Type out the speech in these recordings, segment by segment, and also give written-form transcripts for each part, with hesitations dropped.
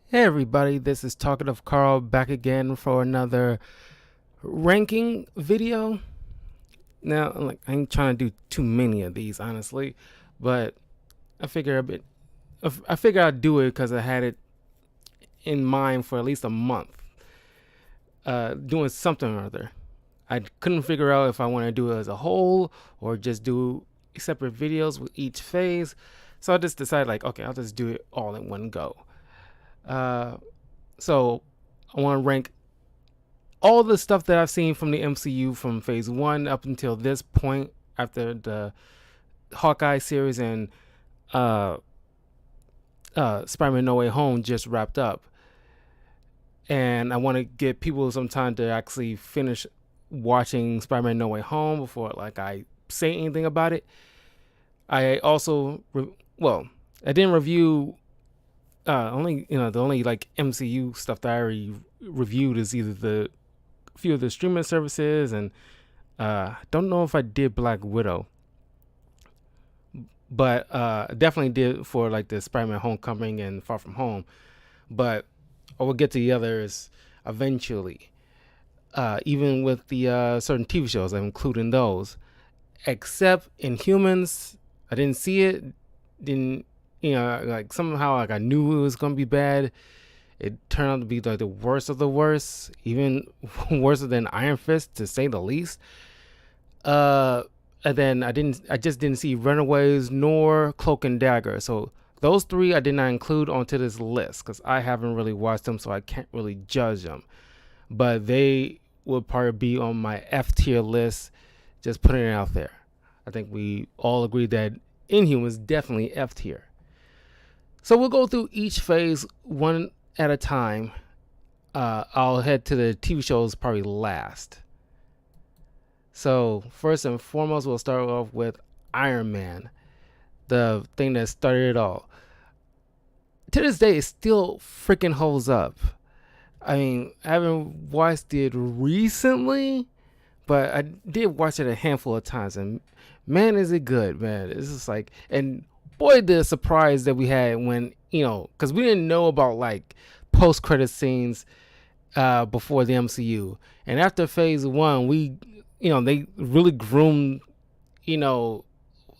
Hey everybody, this is Talkative Carl back again for another ranking video. Now, I ain't trying to do too many of these, honestly, but I figure a bit. I figure I'd do it because I had it in mind for at least a month, doing something or other. I couldn't figure out if I want to do it as a whole or just do separate videos with each phase. So I just decided, okay, I'll just do it all in one go. Uh, so I want to rank all the stuff that I've seen from the MCU from phase one up until this point after the Hawkeye series and uh, Spider-Man No Way Home just wrapped up. And I want to give people some time to actually finish watching Spider-Man No Way Home before I say anything about it. I also, I didn't review the only MCU stuff that I already reviewed is either the few of the streaming services, and don't know if I did Black Widow, but definitely did for the Spider-Man Homecoming and Far From Home. But I will get to the others eventually. Even with the certain TV shows, I'm including those. Except Inhumans, I didn't see it. Didn't somehow I knew it was gonna be bad. It turned out to be the worst of the worst, even worse than Iron Fist, to say the least. And then I just didn't see Runaways nor Cloak and Dagger. So those three I did not include onto this list because I haven't really watched them, so I can't really judge them. But they would probably be on my F tier list. Just putting it out there. I think we all agree that Inhumans definitely F tier. So we'll go through each phase one at a time. I'll head to the TV shows probably last. So first and foremost, we'll start off with Iron Man, the thing that started it all. To this day, it still freaking holds up. I mean, I haven't watched it recently, but I did watch it a handful of times, and man, is it good, man. It's just and boy, the surprise that we had when, because we didn't know about post-credit scenes before the MCU. And after phase one, they really groomed, the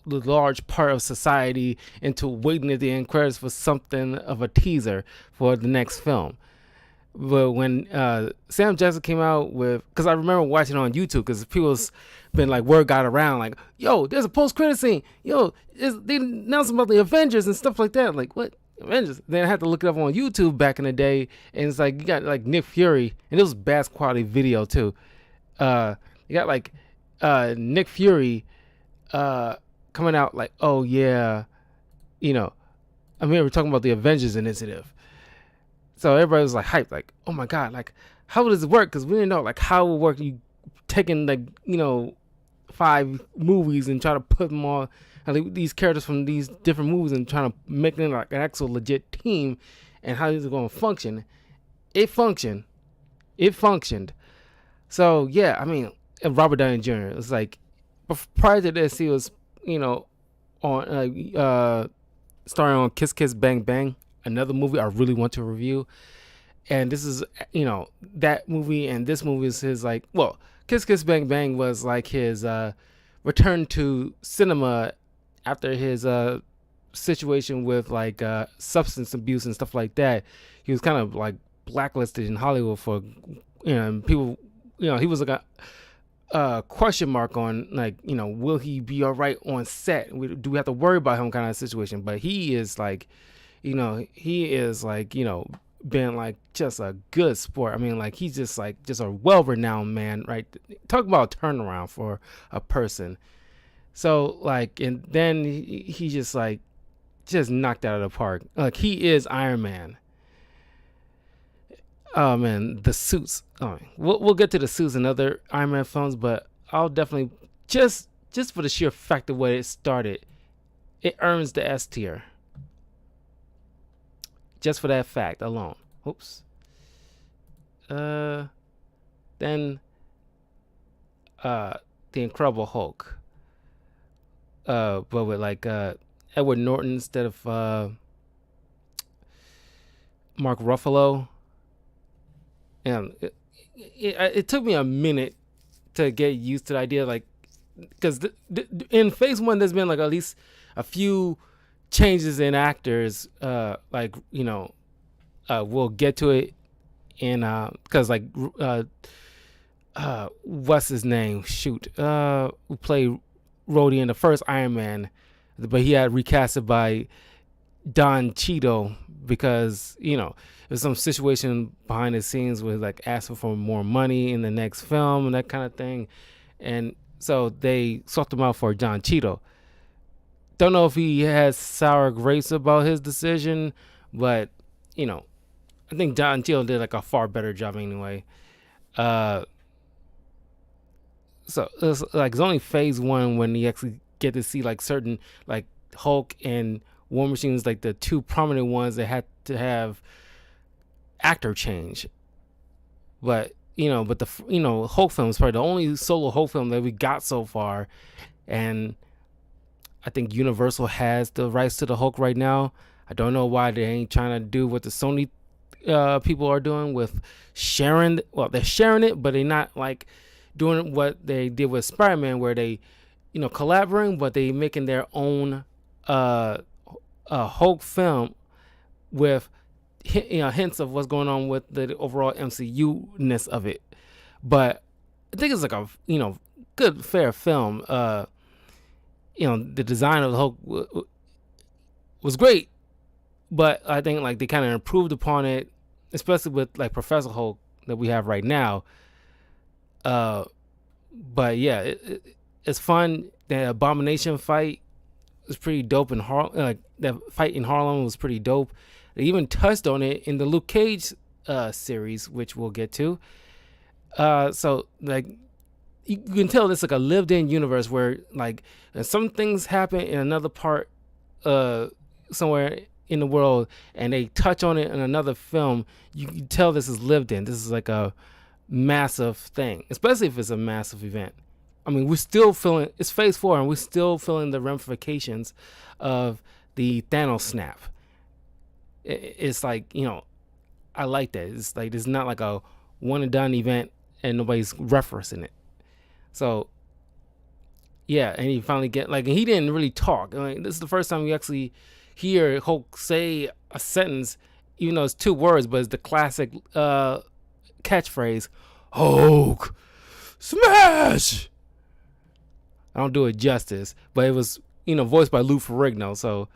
large part of society into waiting at the end credits for something of a teaser for the next film. But when Sam Jackson came out with, because I remember watching it on YouTube, because people's been word got around, yo, there's a post-credit scene, yo, they announced about the Avengers and stuff like that. What? Avengers? Then I had to look it up on YouTube back in the day, and it's you got Nick Fury, and it was bad quality video too. You got Nick Fury coming out oh yeah, I mean, we're talking about the Avengers initiative. So everybody was hyped, oh my god, how does it work? Because we didn't know how it would work. You taking 5 movies and try to put them all, these characters from these different movies, and trying to make them an actual legit team, and how is it going to function? It functioned. It functioned. So yeah, I mean, Robert Downey Jr. It was prior to this, he was on starring on Kiss Kiss Bang Bang, another movie I really want to review. And this is that movie, and this movie is his Kiss Kiss Bang Bang was his return to cinema after his situation with substance abuse and stuff like that. He was kind of blacklisted in Hollywood for people. He was a question mark on will he be all right on set? Do we have to worry about him kind of situation? But he is he is been just a good sport. I mean, he's just just a well-renowned man, right? Talk about a turnaround for a person. So and then he just knocked out of the park. He is Iron Man. Oh man, the suits. Oh, we'll get to the suits and other Iron Man films, but I'll definitely just for the sheer fact of what it started, it earns the S tier. Just for that fact alone. Oops. Then The Incredible Hulk. But with Edward Norton instead of Mark Ruffalo, and it took me a minute to get used to the idea, like, because in phase one there's been like at least a few changes in actors, like, we'll get to it in because like what's his name, who played Rhodey in the first Iron Man, but he had recasted by Don Cheadle because there's some situation behind the scenes with like asking for more money in the next film and that kind of thing, and so they swapped him out for Don Cheadle. Don't know if he has sour grapes about his decision, but I think Don Cheadle did like a far better job anyway. So it's only phase one when you actually get to see like certain, like Hulk and War Machine's like the two prominent ones that had to have actor change. But the Hulk film is probably the only solo Hulk film that we got so far, and I think Universal has the rights to the Hulk right now. I don't know why they ain't trying to do what the Sony people are doing with sharing. Well, they're sharing it, but they're not like doing what they did with Spider-Man, where they, collaborating, but they making their own Hulk film with hints of what's going on with the overall MCU-ness of it. But I think it's like a good fair film. The design of the Hulk was great, but I think like they kind of improved upon it, especially with like Professor Hulk that we have right now. But yeah, it's fun. The Abomination fight was pretty dope in Harlem. Like that fight in Harlem was pretty dope. They even touched on it in the Luke Cage series, which we'll get to. So like you can tell it's like a lived-in universe where like some things happen in another part, somewhere in the world, and they touch on it in another film. You can tell this is lived in. This is like a massive thing, especially if it's a massive event. I mean, we're still feeling, it's phase 4 and we're still feeling the ramifications of the Thanos snap. It's like, I like that. It's like, it's not like a one and done event and nobody's referencing it. So yeah, and he finally get like, and he didn't really talk. I mean, this is the first time we actually hear Hulk say a sentence, even though it's 2 words, but it's the classic catchphrase, Hulk smash. I don't do it justice, but it was voiced by Lou Ferrigno. So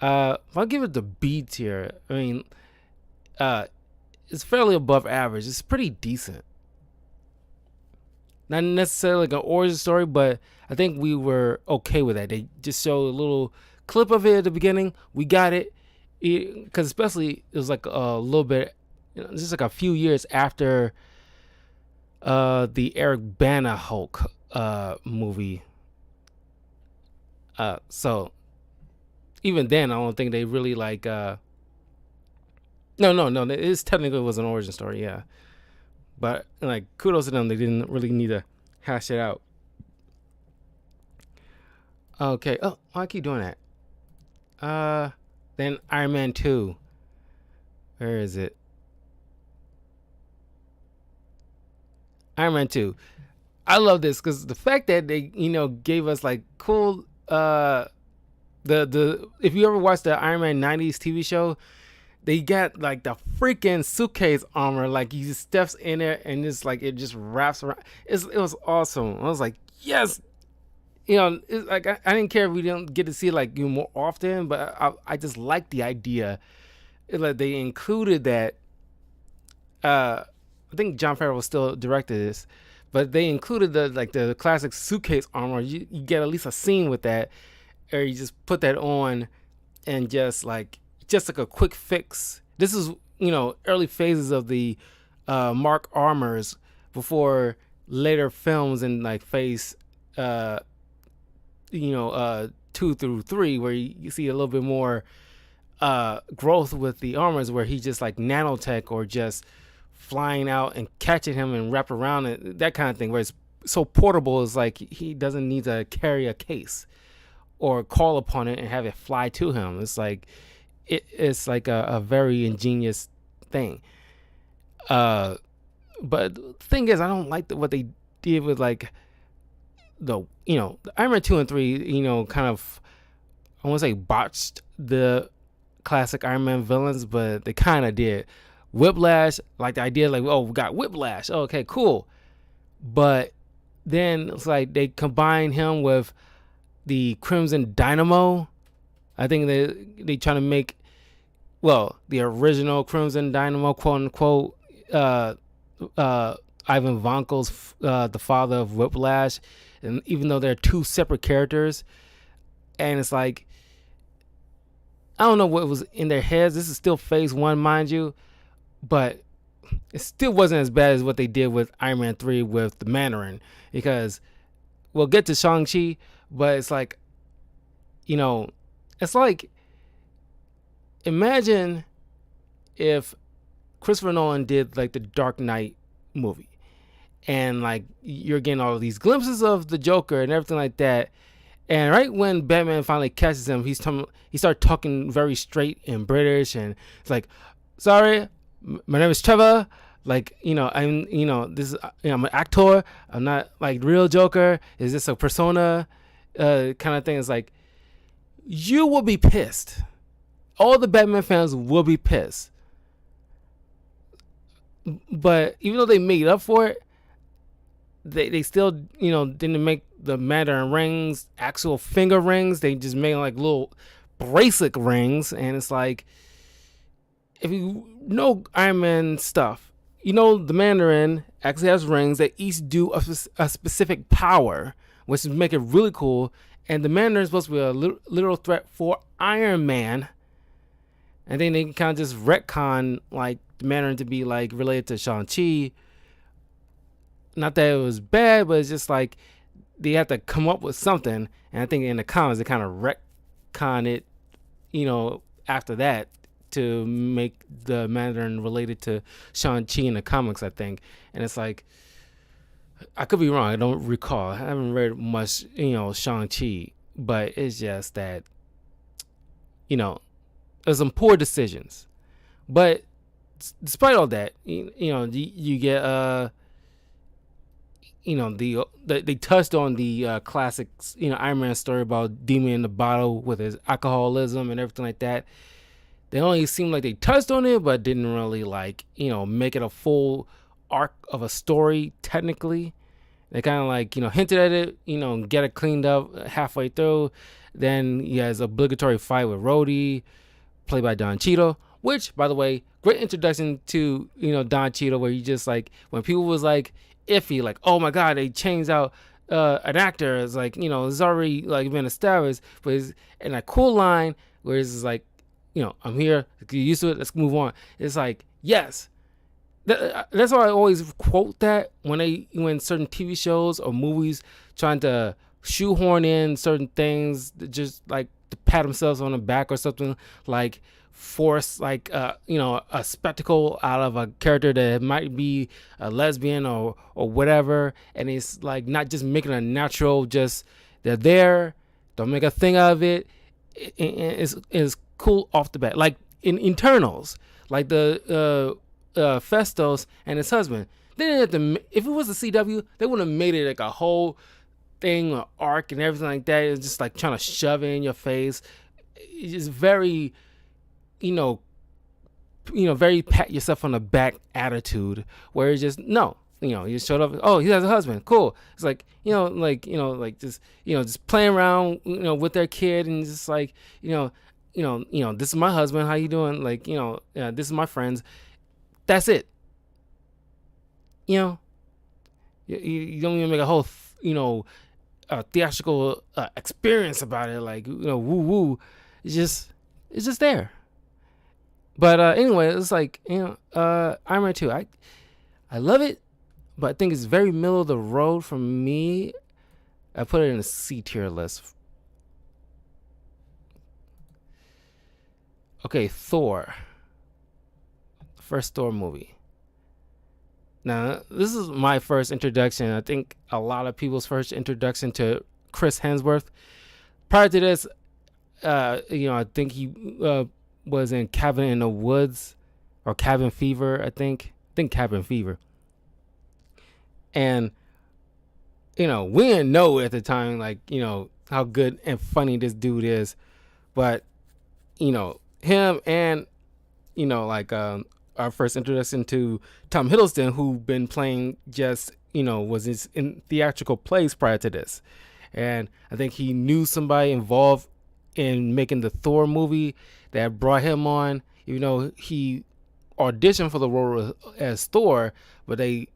if I give it the B tier, I mean, it's fairly above average. It's pretty decent. Not necessarily like an origin story, but I think we were okay with that. They just showed a little clip of it at the beginning. We got it, because especially it was like a little bit, just like a few years after the Eric Bana Hulk movie. So even then, I don't think they really like. No. It technically was an origin story, yeah. But like, kudos to them. They didn't really need to hash it out. Okay. Oh, I keep doing that. Then Iron Man 2. Where is it? Iron Man 2. I love this because the fact that they, gave us like cool the if you ever watched the Iron Man 90s TV show, they got like the freaking suitcase armor, like he just steps in it and it's like it just wraps around. It was awesome. I was like, yes. It's like I didn't care if we didn't get to see it like more often, but I just like the idea. Like they included that. I think Jon Favreau still directed this, but they included the classic suitcase armor. You get at least a scene with that, or you just put that on, and just like a quick fix. This is early phases of the Mark armors before later films in like phase 2 through 3, where you see a little bit more growth with the armors, where he's just like nanotech or just flying out and catching him and wrap around it, that kind of thing, where it's so portable. It's like he doesn't need to carry a case or call upon it and have it fly to him. It's like it's like a very ingenious thing. Uh, but the thing is, I don't like what they did with like the Iron Man 2 and 3. Kind of, I won't say botched the classic Iron Man villains, but they kind of did. Whiplash, like the idea, like, oh, we got Whiplash. Oh, okay, cool. But then it's like they combine him with the Crimson Dynamo. I think they trying to make, well, the original Crimson Dynamo, quote unquote, Ivan Vanko's the father of Whiplash, and even though they're two separate characters, and it's like, I don't know what was in their heads. This is still Phase 1, mind you, but it still wasn't as bad as what they did with Iron Man 3 with the Mandarin, because we'll get to Shang-Chi, but it's like, it's like, imagine if Christopher Nolan did like the Dark Knight movie, and like you're getting all of these glimpses of the Joker and everything like that, and right when Batman finally catches him, he starts talking very straight in British, and it's like, sorry, my name is Trevor. Like, I'm an actor. I'm not like real Joker. Is this a persona? Kind of thing. It's like, you will be pissed. All the Batman fans will be pissed. But even though they made up for it, they still, didn't make the Mandarin rings actual finger rings. They just made like little bracelet rings. And it's like, if you know Iron Man stuff, the Mandarin actually has rings that each do a specific power, which is make it really cool. And the Mandarin is supposed to be a literal threat for Iron Man. And then they kind of just retcon like the Mandarin to be like related to Shang-Chi. Not that it was bad, but it's just like they have to come up with something. And I think in the comics they kind of retcon it, after that, to make the Mandarin related to Shang-Chi in the comics, I think. And it's like, I could be wrong. I don't recall. I haven't read much, Shang-Chi. But it's just that, there's some poor decisions. But despite all that, you get, they touched on the classics, Iron Man story about Demon in the bottle with his alcoholism and everything like that. They only seemed like they touched on it, but didn't really like, make it a full arc of a story technically. They kind of like, hinted at it, get it cleaned up halfway through. Then he has obligatory fight with Rhodey, played by Don Cheadle, which, by the way, great introduction to, Don Cheadle, where you just like, when people was like iffy, like, oh my God, they changed out an actor. It's like, it's already like been established, but it's in a cool line where it's like, I'm here, get used to it, let's move on. It's like, yes. That's why I always quote that when certain TV shows or movies trying to shoehorn in certain things, just like to pat themselves on the back or something, like force like a spectacle out of a character that might be a lesbian or whatever, and it's like not just making a natural, just they're there, don't make a thing out of it. It's cool off the bat, like in Eternals, like the Festos and his husband. They didn't have to. If it was a CW, they would have made it like a whole thing, or arc and everything like that. It's just like trying to shove it in your face. It's very, very pat yourself on the back attitude, where it's just no. You showed up. Oh, he has a husband. Cool. It's like, just playing around, with their kid, and just like, this is my husband. How you doing? Like, this is my friends. That's it. You don't even make a whole, theatrical experience about it. Like, woo woo. It's just there. But anyway, it's like, Iron Man 2. I love it, but I think it's very middle of the road for me. I put it in a C tier list. Okay, Thor. First Thor movie. Now, this is my first introduction. I think a lot of people's first introduction to Chris Hemsworth. Prior to this, I think he was in Cabin in the Woods or Cabin Fever, I think Cabin Fever. And we didn't know at the time, like, how good and funny this dude is. But, him and, like our first introduction to Tom Hiddleston, who been playing just, was in theatrical plays prior to this. And I think he knew somebody involved in making the Thor movie that brought him on, even though he auditioned for the role as Thor, but they,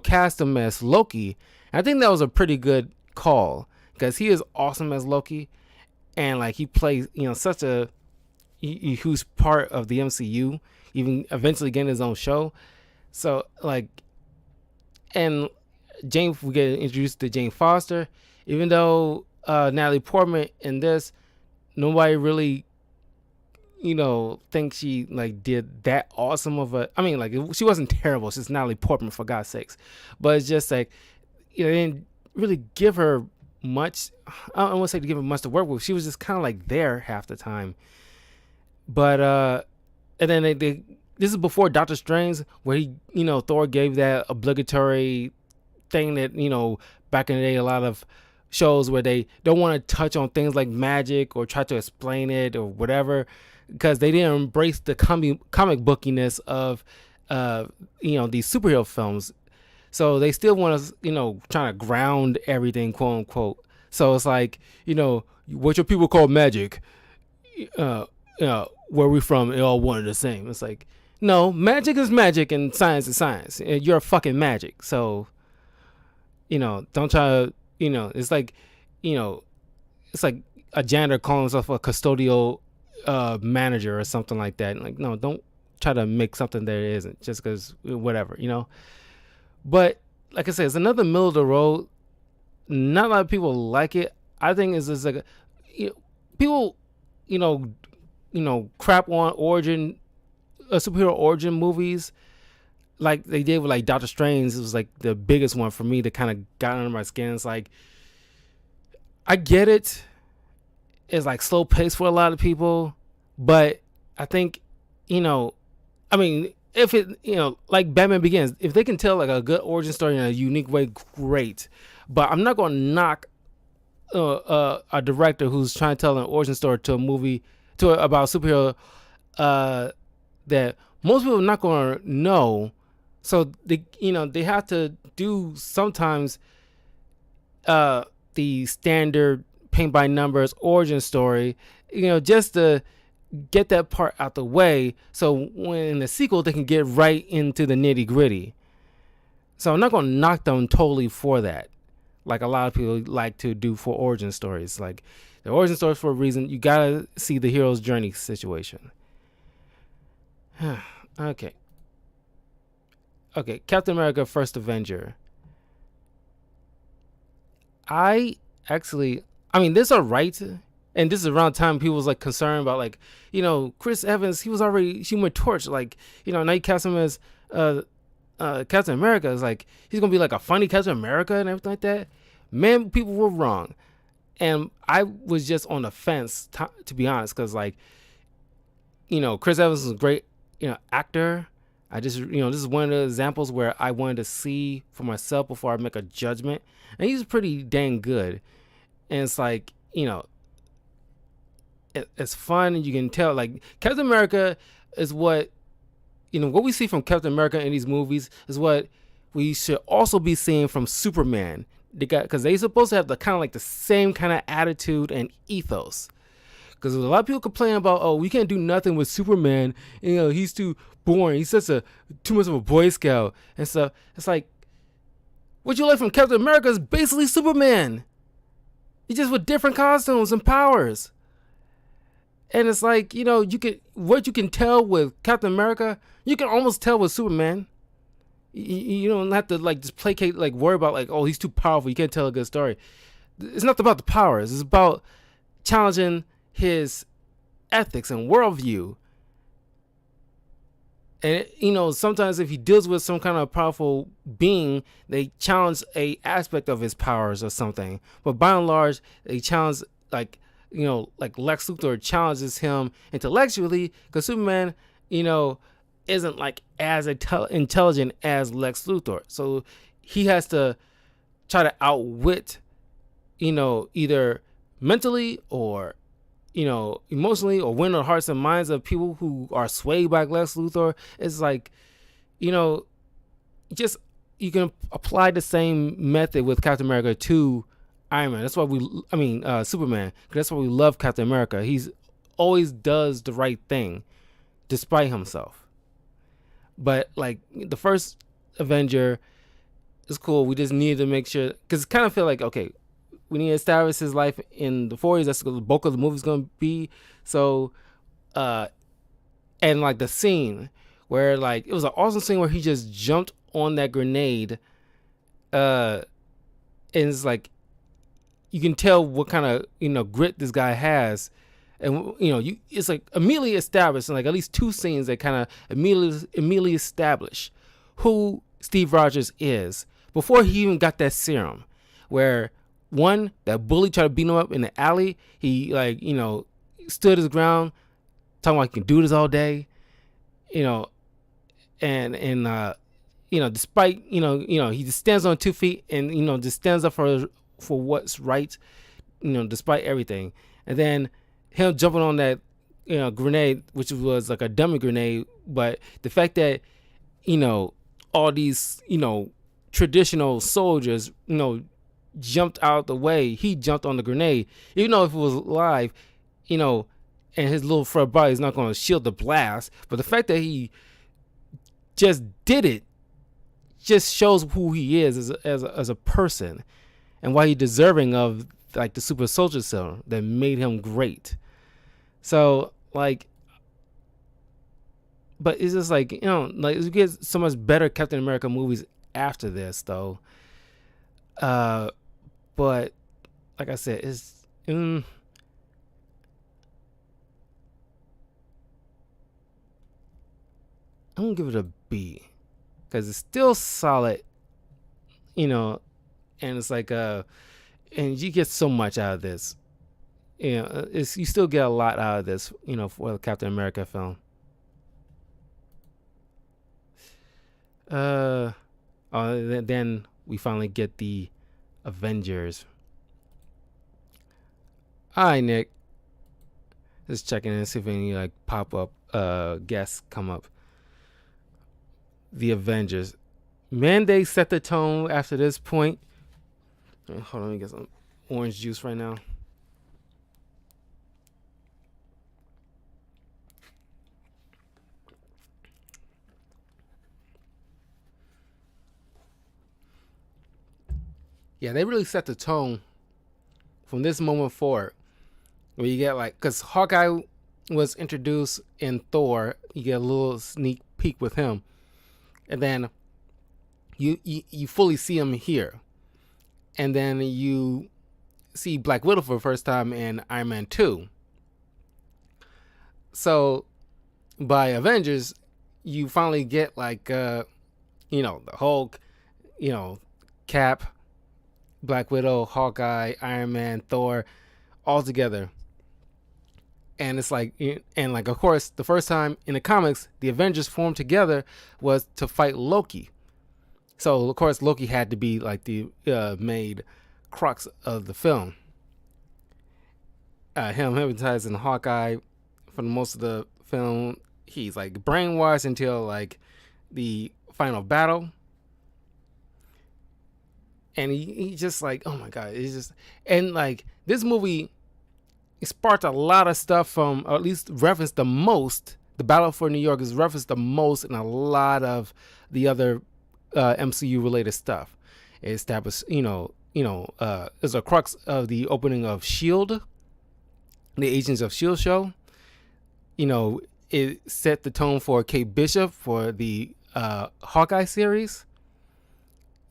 cast him as Loki. And I think that was a pretty good call because he is awesome as Loki, and like he plays, such a huge part of the MCU, even eventually getting his own show. So like, and we get introduced to Jane Foster, even though Natalie Portman in this, nobody really think she like did that awesome of a. I mean, like she wasn't terrible. She's Natalie Portman, for God's sakes. But it's just like, they didn't really give her much. I don't want to say to give her much to work with. She was just kind of like there half the time. But and then they this is before Doctor Strange, where he Thor gave that obligatory thing that back in the day a lot of shows where they don't want to touch on things like magic or try to explain it or whatever, because they didn't embrace the comic bookiness of these superhero films. So they still want to trying to ground everything, quote unquote. So it's like, what your people call magic, where we from, it all one and the same. It's like, no, magic is magic and science is science. You're fucking magic. So don't try to, it's like, it's like a janitor calling himself a custodial manager or something like that. Like, no, don't try to make something that it isn't just because whatever, But like I said, it's another middle of the road. Not a lot of people like it. I think it's just like people, crap on superhero origin movies, like they did with like Doctor Strange. It was like the biggest one for me that kind of got under my skin. It's like, I get it. It's like slow pace for a lot of people, but I think, I mean, if it, like Batman Begins, if they can tell like a good origin story in a unique way, great. But I'm not going to knock a director who's trying to tell an origin story to a movie about a superhero that most people are not going to know. So they have to do sometimes the standard paint by numbers origin story, just to get that part out the way, so when in the sequel they can get right into the nitty gritty. So I'm not going to knock them totally for that, like a lot of people like to do for origin stories. Like, the origin story for a reason. You gotta see the hero's journey situation. Okay, Captain America: First Avenger. This are right. And this is around the time people was like concerned about like, Chris Evans, he was already Human Torch. Like, now you cast him as Captain America. It's like, he's going to be like a funny Captain America and everything like that. Man, people were wrong. And I was just on the fence, to be honest, because like, Chris Evans is a great, actor. I just, this is one of the examples where I wanted to see for myself before I make a judgment. And he's pretty dang good. And it's like, it's fun, and you can tell like Captain America is what what we see from Captain America in these movies is what we should also be seeing from Superman. Because they supposed to have the kind of like the same kind of attitude and ethos. Because a lot of people complain about, oh, we can't do nothing with Superman. He's too boring. He's too much of a Boy Scout and stuff. It's like, what you like from Captain America is basically Superman. He's just with different costumes and powers. And it's like, what you can tell with Captain America, you can almost tell with Superman. You don't have to like just placate, like worry about like, oh, he's too powerful, you can't tell a good story. It's not about the powers. It's about challenging his ethics and worldview. And sometimes if he deals with some kind of powerful being, they challenge a aspect of his powers or something. But by and large, they challenge like like Lex Luthor challenges him intellectually, because Superman, you know, isn't like as intelligent as Lex Luthor. So he has to try to outwit, either mentally or, emotionally, or win the hearts and minds of people who are swayed by Lex Luthor. It's like, you know, just you can apply the same method with Captain America to Iron Man. That's why Superman. 'Cause that's why we love Captain America. He's always does the right thing, despite himself. But like the first Avenger is cool. We just needed to make sure, because it kind of feel like, okay, we need to establish his life in the 40s. That's what the bulk of the movie's gonna be. So, and like the scene where like it was an awesome scene where he just jumped on that grenade, and it's like you can tell what kind of grit this guy has, and it's like immediately established in like at least two scenes that kind of immediately establish who Steve Rogers is before he even got that serum. Where one, that bully tried to beat him up in the alley, he stood his ground, talking like he can do this all day, and despite he just stands on 2 feet and just stands up for what's right, despite everything. And then him jumping on that grenade, which was like a dummy grenade, but the fact that all these traditional soldiers jumped out the way, he jumped on the grenade, even though if it was live, and his little fur body is not going to shield the blast. But the fact that he just did it just shows who he is as a person, and why he's deserving of like the super soldier serum that made him great. So like, but it's just like, like we get so much better Captain America movies after this though. But like I said, it's I'm gonna give it a B, because it's still solid, and it's like and you get so much out of this. You still get a lot out of this, for the Captain America film. Then we finally get the Avengers. Hi, Nick. Just checking in, see if any like pop up guests come up. The Avengers. Man, they set the tone after this point. Hold on, let me get some orange juice right now. Yeah, they really set the tone from this moment forward. Where you get like, because Hawkeye was introduced in Thor, you get a little sneak peek with him, and then you fully see him here, and then you see Black Widow for the first time in Iron Man 2. So by Avengers, you finally get like the Hulk, Cap, Black Widow, Hawkeye, Iron Man, Thor, all together. And it's like, and like, of course, the first time in the comics the Avengers formed together was to fight Loki. So of course Loki had to be like the made crux of the film. Him hypnotizing Hawkeye for most of the film. He's like brainwashed until like the final battle. And he just like, oh my God, it's just, and like this movie, it sparked a lot of stuff from, or at least referenced the most. The Battle for New York is referenced the most in a lot of the other MCU related stuff. It established, is a crux of the opening of S.H.I.E.L.D., the Agents of S.H.I.E.L.D. show. It set the tone for Kate Bishop for the Hawkeye series.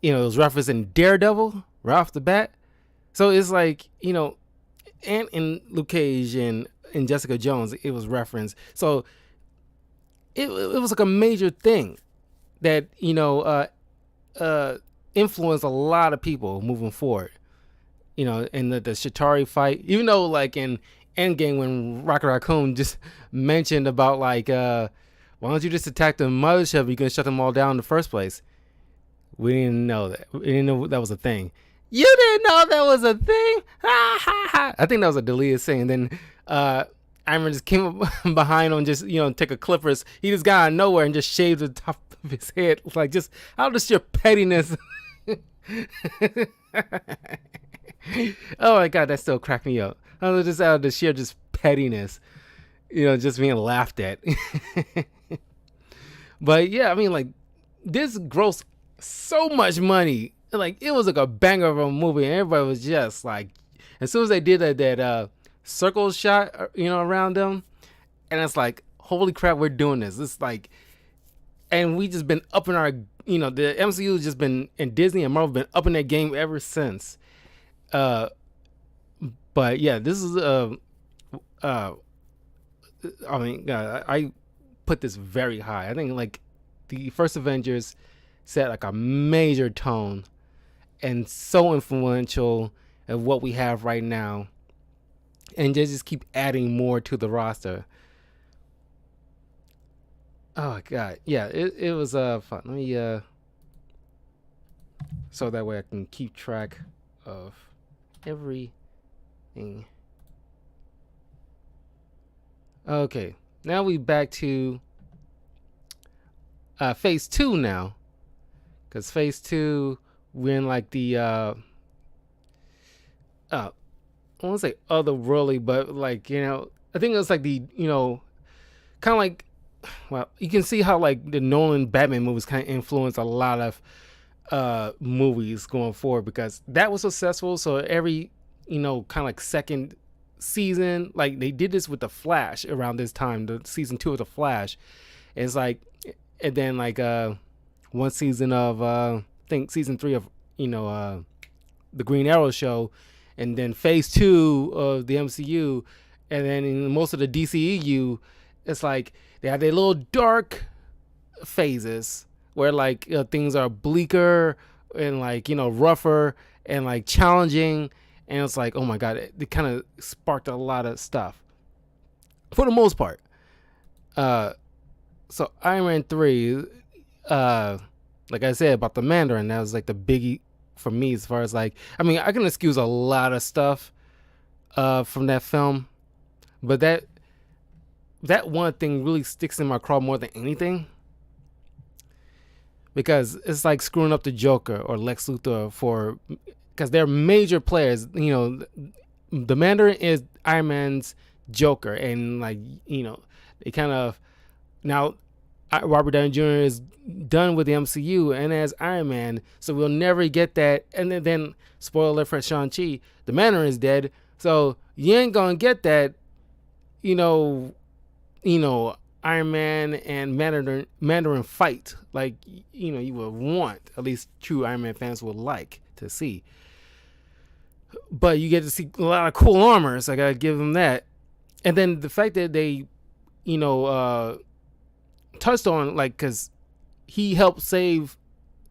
It was referenced in Daredevil right off the bat. So it's like, and in Luke Cage and in Jessica Jones, it was referenced. So it was like a major thing that, influenced a lot of people moving forward. in the Shatari fight, even though like in Endgame when Rocket Raccoon just mentioned about like, why don't you just attack the mothership? You can shut them all down in the first place. We didn't know that. We didn't know that was a thing. You didn't know that was a thing? Ha ha ha. I think that was a deleted scene. And then Iron Man just came up behind him, just take a clippers. He just got out of nowhere and just shaved the top of his head, like just out of just your pettiness. Oh my god, that still cracked me up. I was just out of the sheer just pettiness, just being laughed at. But yeah, I mean, like, this grossed so much money. Like, it was like a banger of a movie, and everybody was just like, as soon as they did that circle shot, around them, and it's like, holy crap, we're doing this. It's like, and we just been up in our, the MCU has just been, and Disney and Marvel been up in their game ever since. But yeah, this is I mean, I put this very high. I think like the first Avengers set like a major tone and so influential of what we have right now, and they just keep adding more to the roster. Oh my god, yeah, it was fun. Let me so that way I can keep track of everything. Okay, now we back to phase 2 now, because phase 2 we're in like the I won't say otherworldly, but like I think it was like the kind of like, well, you can see how like the Nolan Batman movies kind of influenced a lot of movies going forward, because that was successful. So every kind of like second season, like they did this with the Flash around this time, the season 2 of the Flash. It's like, and then like one season of I think season 3 of the Green Arrow show, and then phase 2 of the MCU, and then in most of the DCEU, it's like they have their little dark phases where like things are bleaker and like rougher and like challenging, and it's like, oh my god, it kind of sparked a lot of stuff for the most part. So Iron Man 3, like I said about the Mandarin, that was like the biggie for me, as far as like, I mean, I can excuse a lot of stuff from that film, but that one thing really sticks in my craw more than anything, because it's like screwing up the Joker or Lex Luthor, because they're major players. The Mandarin is Iron Man's Joker, and like they kind of, now Robert Downey Jr. is done with the MCU and as Iron Man, so we'll never get that. And then spoiler alert for Shang-Chi, the Mandarin is dead, so you ain't gonna get that Iron Man and Mandarin fight like you would want, at least true Iron Man fans would like to see. But you get to see a lot of cool armor, so I gotta give them that. And then the fact that they touched on, like, because he helped save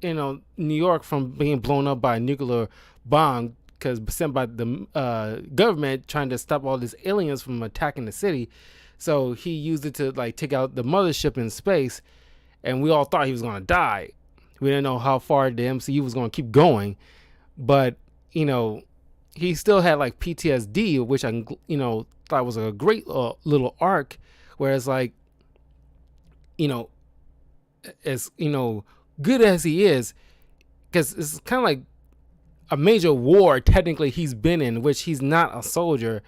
New York from being blown up by a nuclear bomb, because sent by the government trying to stop all these aliens from attacking the city. So he used it to like take out the mothership in space, and we all thought he was gonna die. We didn't know how far the MCU was gonna keep going, but he still had like PTSD, which I thought was a great little arc. Whereas like as good as he is, because it's kind of like a major war technically he's been in, which he's not a soldier,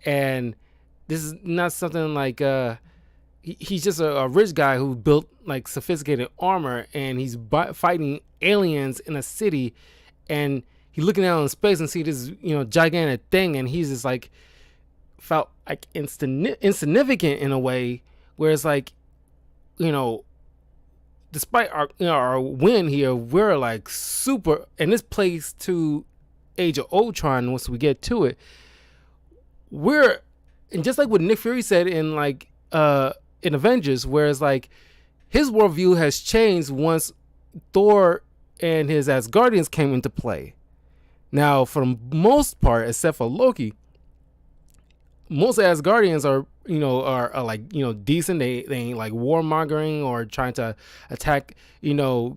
and this is not something like he's just a rich guy who built like sophisticated armor, and he's fighting aliens in a city, and he's looking out in space and see this gigantic thing, and he's just like felt like insignificant in a way, where it's like despite our win here, we're like super, and this plays to Age of Ultron once we get to it. And just like what Nick Fury said in like in Avengers, whereas like his worldview has changed once Thor and his Asgardians came into play. Now, for the most part, except for Loki, most Asgardians are like decent. They ain't like warmongering or trying to attack you know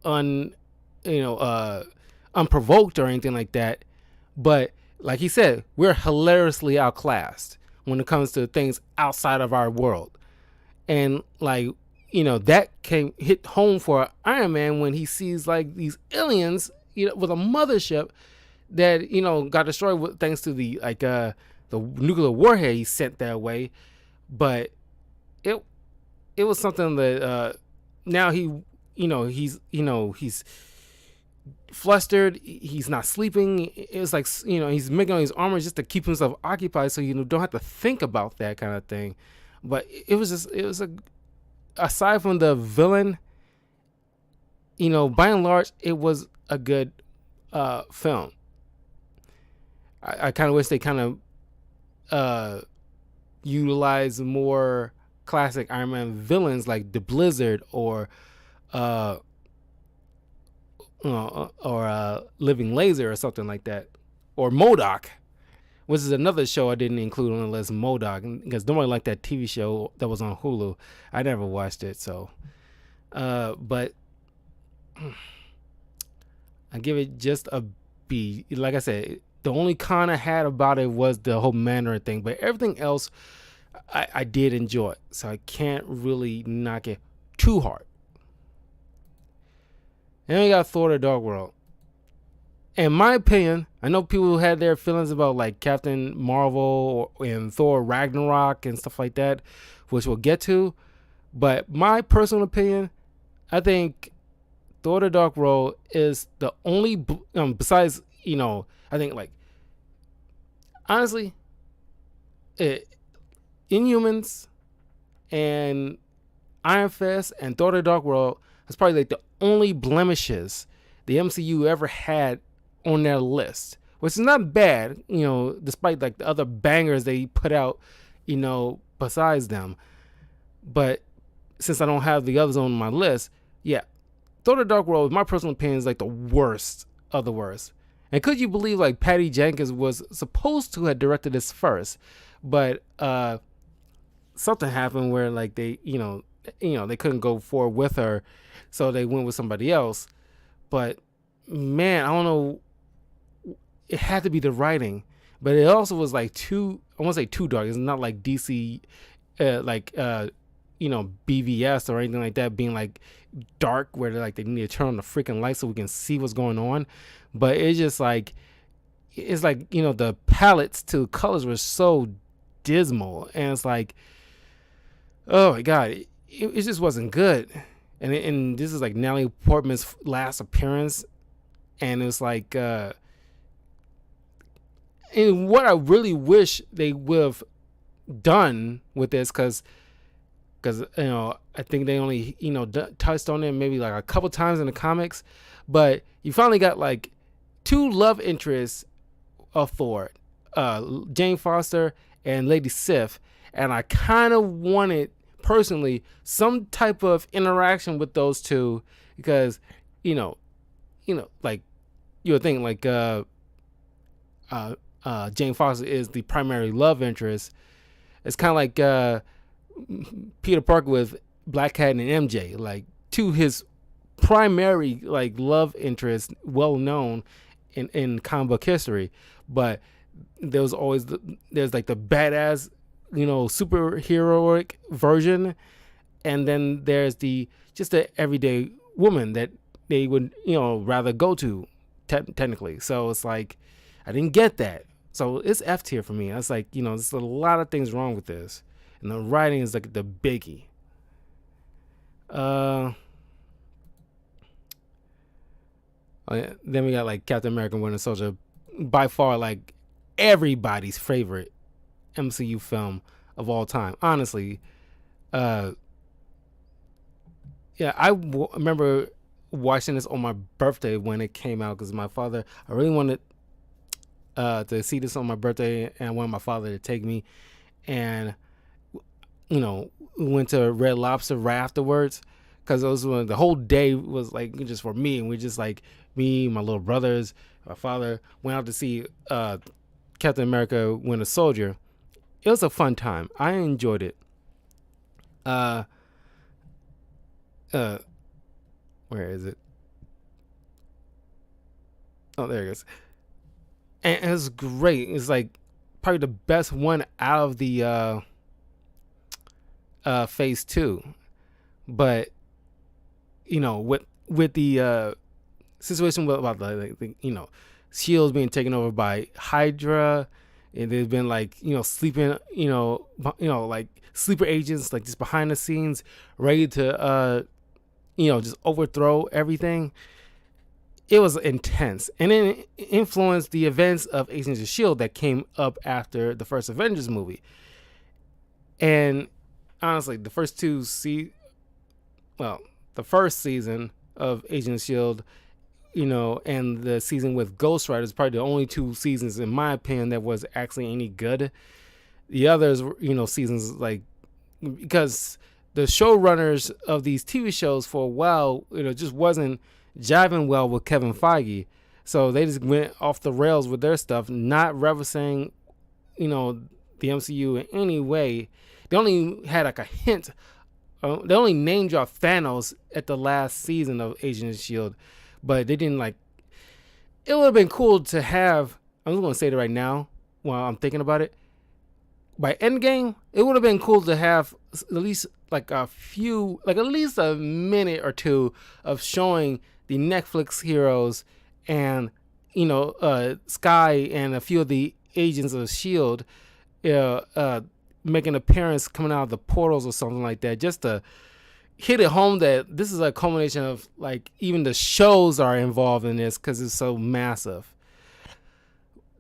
un you know unprovoked or anything like that. But like he said, we're hilariously outclassed when it comes to things outside of our world. And like that came hit home for Iron Man when he sees like these aliens with a mothership that got destroyed thanks to the nuclear warhead he sent that way. But it it was something that now he's flustered. He's not sleeping. It was like he's making all these armor just to keep himself occupied, so don't have to think about that kind of thing. But it was aside from the villain, by and large, it was a good film. I kind of wish they kind of utilize more classic Iron Man villains like the Blizzard or Living Laser or something like that, or MODOK, which is another show I didn't include on the list. MODOK, because nobody liked that TV show that was on Hulu. I never watched it, so but I give it just a B. Like I said, the only con I had about it was the whole Mandarin thing, but everything else I did enjoy, so I can't really knock it too hard. And we got Thor: The Dark World. In my opinion, I know people who had their feelings about like Captain Marvel and Thor Ragnarok and stuff like that, which we'll get to. But my personal opinion, I think Thor: The Dark World is the only, besides, I think like, honestly, Inhumans and Iron Fist and Thor: The Dark World is probably like the only blemishes the MCU ever had on their list, which is not bad, despite like the other bangers they put out, besides them. But since I don't have the others on my list, yeah, Thor: The Dark World, in my personal opinion, is like the worst of the worst. And could you believe like Patty Jenkins was supposed to have directed this first, but something happened where like they they couldn't go forward with her, so they went with somebody else. But man, I don't know, it had to be the writing, but it also was like I won't say too dark. It's not like DC BVS or anything like that, being like dark where they need to turn on the freaking light so we can see what's going on. But it's just like the palettes to colors were so dismal, and it's like, oh my god, it just wasn't good. And this is like Natalie Portman's last appearance, and it was like and what I really wish they would have done with this, because I think they only touched on it maybe like a couple times in the comics, but you finally got like two love interests of Thor, Jane Foster and Lady Sif, and I kind of wanted personally some type of interaction with those two, because like you would think like Jane Foster is the primary love interest. It's kind of like Peter Parker with Black Cat and MJ, like to his primary like love interest, well known in comic book history. But there's like the badass, superheroic version, and then there's the everyday woman that they would rather go to technically. So it's like I didn't get that. So it's F tier for me. I was like, there's a lot of things wrong with this, and the writing is like the biggie. Then we got like Captain America: Winter Soldier, by far like everybody's favorite MCU film of all time. Honestly, yeah, I remember watching this on my birthday when it came out, because I really wanted to see this on my birthday, and I wanted my father to take me, and we went to Red Lobster right afterwards, because it was when the whole day was like just for me, and we just like me, my little brothers, my father went out to see Captain America: Winter Soldier. It was a fun time. I enjoyed it. Uh, uh, where is it? Oh, there it is. And it was great. It's like probably the best one out of the phase two. But with the situation about the shields being taken over by Hydra, and they've been like sleeping, like sleeper agents like just behind the scenes, ready to just overthrow everything. It was intense, and then it influenced the events of Agents of Shield that came up after the first Avengers movie. And honestly, the first the first season of Agents of Shield, and the season with Ghost Rider is probably the only two seasons, in my opinion, that was actually any good. The others, seasons like because the showrunners of these TV shows for a while, just wasn't jiving well with Kevin Feige, so they just went off the rails with their stuff, not referencing, the MCU in any way. They only had like a hint. They only named y'all Thanos at the last season of Agents of Shield, but they didn't like. It would have been cool to have. I'm just gonna say it right now while I'm thinking about it. By Endgame, it would have been cool to have at least like at least a minute or two of showing the Netflix heroes and Sky and a few of the agents of Shield making an appearance coming out of the portals or something like that, just to hit it home that this is a culmination of like even the shows are involved in this because it's so massive.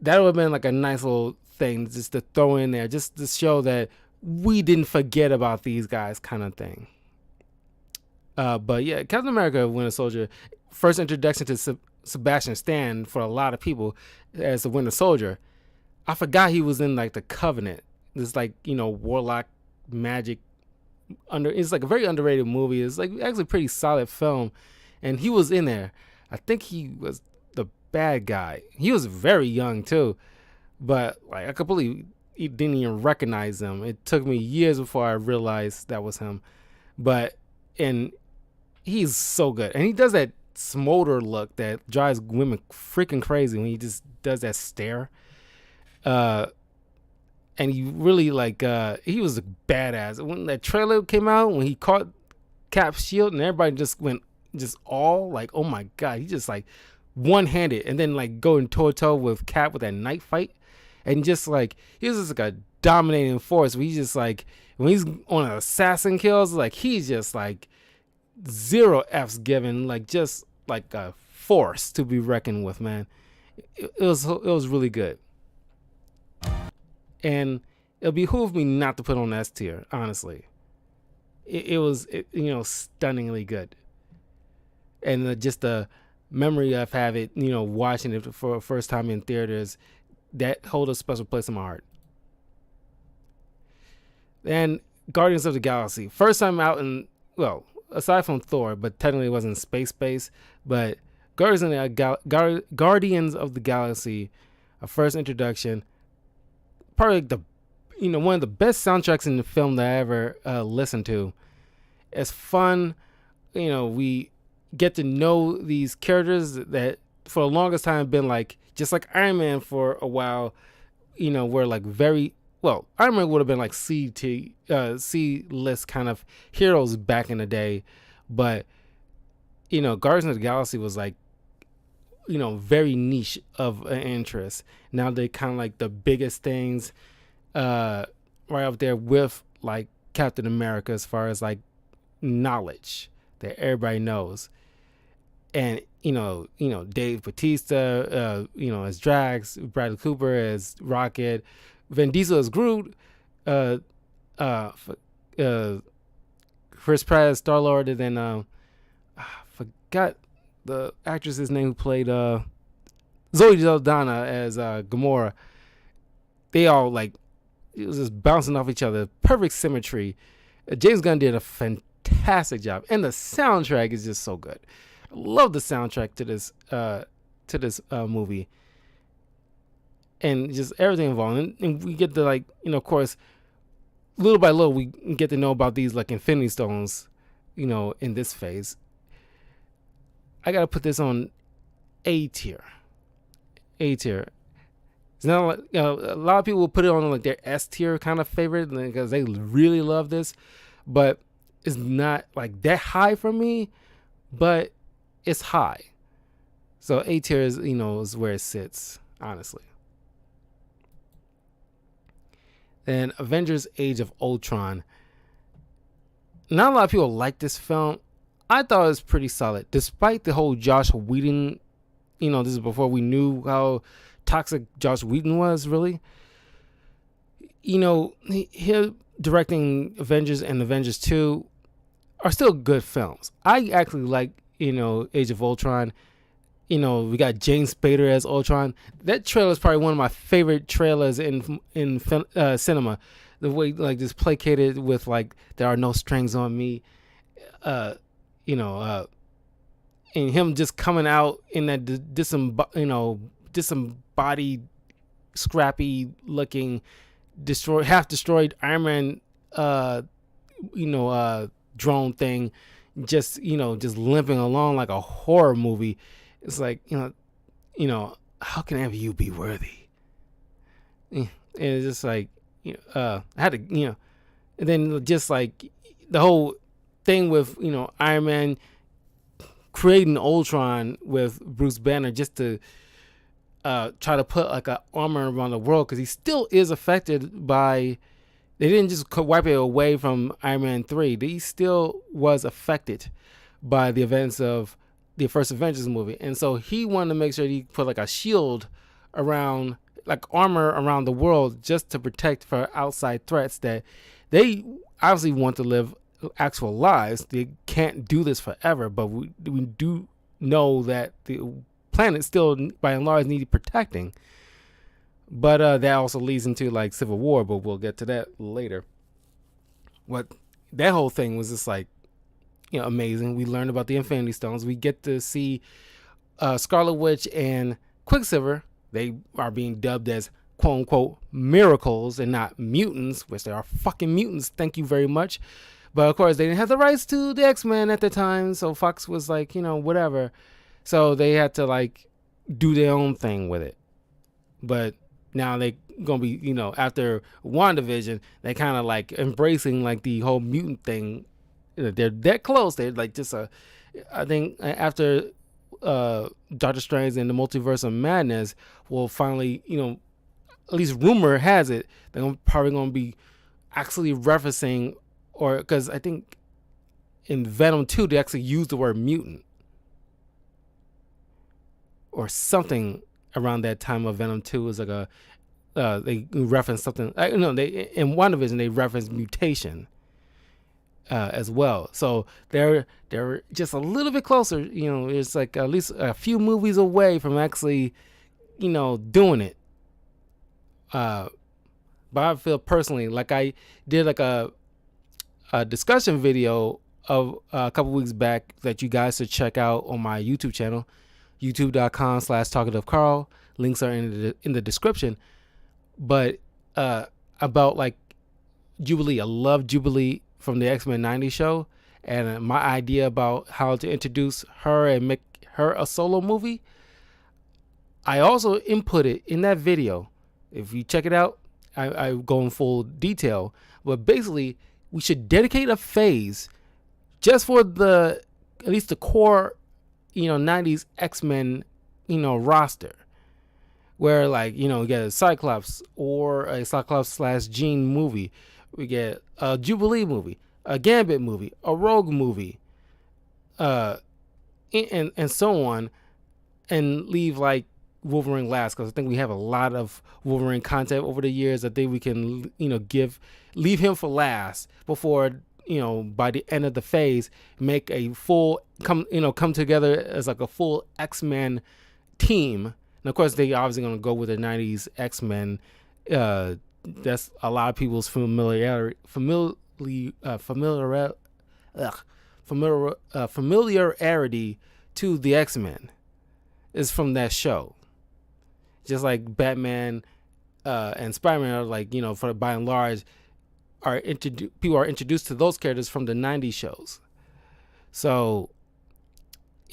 That would have been like a nice little thing just to throw in there, just to show that we didn't forget about these guys, kind of thing. But yeah, Captain America: Winter Soldier, first introduction to Sebastian Stan for a lot of people as the Winter Soldier. I forgot he was in like the Covenant. This like warlock magic it's like a very underrated movie. It's like actually a pretty solid film, and he was in there. I think he was the bad guy. He was very young too, but like I completely didn't even recognize him. It took me years before I realized that was him. And he's so good, and he does that smolder look that drives women freaking crazy when he just does that stare. And he really he was a badass. When that trailer came out, when he caught Cap's shield, and everybody just went all like, oh my god, he just like one-handed, and then like going toe-to-toe with Cap with that night fight, and just like he was just like a dominating force. He's just like when he's on assassin kills, like he's just like zero F's given, like just like a force to be reckoned with, man. It was really good. And it'll behoove me not to put on S tier, honestly. It was stunningly good. And just the memory of having watching it for the first time in theaters, that hold a special place in my heart. And Guardians of the Galaxy, first time out in, aside from Thor, but technically it wasn't space, but Guardians of the Galaxy, a first introduction, probably the one of the best soundtracks in the film that I ever listened to. It's fun. We get to know these characters that for the longest time have been like just like Iron Man for a while. We're like very well. Iron Man would have been like C list kind of heroes back in the day, but Guardians of the Galaxy was like very niche of an interest. Now they kind of like the biggest things right up there with like Captain America as far as like knowledge that everybody knows. And Dave Bautista as Drax, Bradley Cooper as Rocket, Vin Diesel as Groot, Chris Pratt as Star-Lord, and then I forgot the actress's name who played Zoe Saldana as Gamora. They all it was just bouncing off each other, perfect symmetry. James Gunn did a fantastic job, and the soundtrack is just so good. I love the soundtrack to this movie, and just everything involved. And we get to, like, of course, little by little, we get to know about these like Infinity Stones, in this phase. I gotta put this on A tier. A tier. It's not like, a lot of people will put it on like their S tier kind of favorite because they really love this, but it's not like that high for me, but it's high. So A tier is, is where it sits, honestly. Then Avengers Age of Ultron. Not a lot of people like this film. I thought it was pretty solid, despite the whole Joss Whedon. This is before we knew how toxic Joss Whedon was, really. He directing Avengers and Avengers 2 are still good films. I actually like, Age of Ultron. We got James Spader as Ultron. That trailer is probably one of my favorite trailers in cinema. The way, like, just placated with, like, there are no strings on me. And him just coming out in that disembodied, scrappy looking, half destroyed Iron Man, drone thing, just limping along like a horror movie. It's like, how can ever you be worthy? And it's just like, I had to, and then just like the whole thing with, Iron Man creating Ultron with Bruce Banner just to try to put like an armor around the world, because he still is affected by, they didn't just wipe it away from Iron Man 3. He still was affected by the events of the first Avengers movie. And so he wanted to make sure he put like a shield around, like armor around the world, just to protect for outside threats that they obviously want to live actual lives. They can't do this forever, but we do know that the planet still, by and large, needed protecting. But that also leads into like Civil War, but we'll get to that later. That whole thing was just like, amazing. We learned about the Infinity Stones. We get to see Scarlet Witch and Quicksilver. They are being dubbed as quote unquote miracles and not mutants, which they are fucking mutants. Thank you very much. But of course, they didn't have the rights to the X-Men at the time, so Fox was like, whatever. So they had to like do their own thing with it. But now they gonna be, after WandaVision, they kind of like embracing like the whole mutant thing. They're that close. They're like just I think after Doctor Strange and the Multiverse of Madness will finally, at least rumor has it, they're probably gonna be actually referencing, or because I think in Venom 2 they actually used the word mutant or something around that time of Venom 2. Was like a they referenced something. They in WandaVision they referenced mutation as well. So they're just a little bit closer. It's like at least a few movies away from actually, doing it. But I feel personally like I did like a discussion video of a couple weeks back that you guys should check out on my YouTube channel, youtube.com/talkativecarl. Links are in the description. But about like Jubilee. I love Jubilee from the X-Men 90 show, and my idea about how to introduce her and make her a solo movie, I also inputted in that video. If you check it out, I go in full detail. But basically, we should dedicate a phase just for at least the core, 90s X-Men, roster. Where like, we get a Cyclops or a Cyclops/Jean movie. We get a Jubilee movie, a Gambit movie, a Rogue movie, and so on, and leave like Wolverine last, because I think we have a lot of Wolverine content over the years. I think we can, leave him for last before, by the end of the phase, make a full come together as like a full X-Men team. And of course, they obviously going to go with the 90s X-Men. That's a lot of people's familiarity familiarity to the X-Men is from that show. Just like Batman and Spider-Man are like, for by and large, people are introduced to those characters from the 90s shows. So,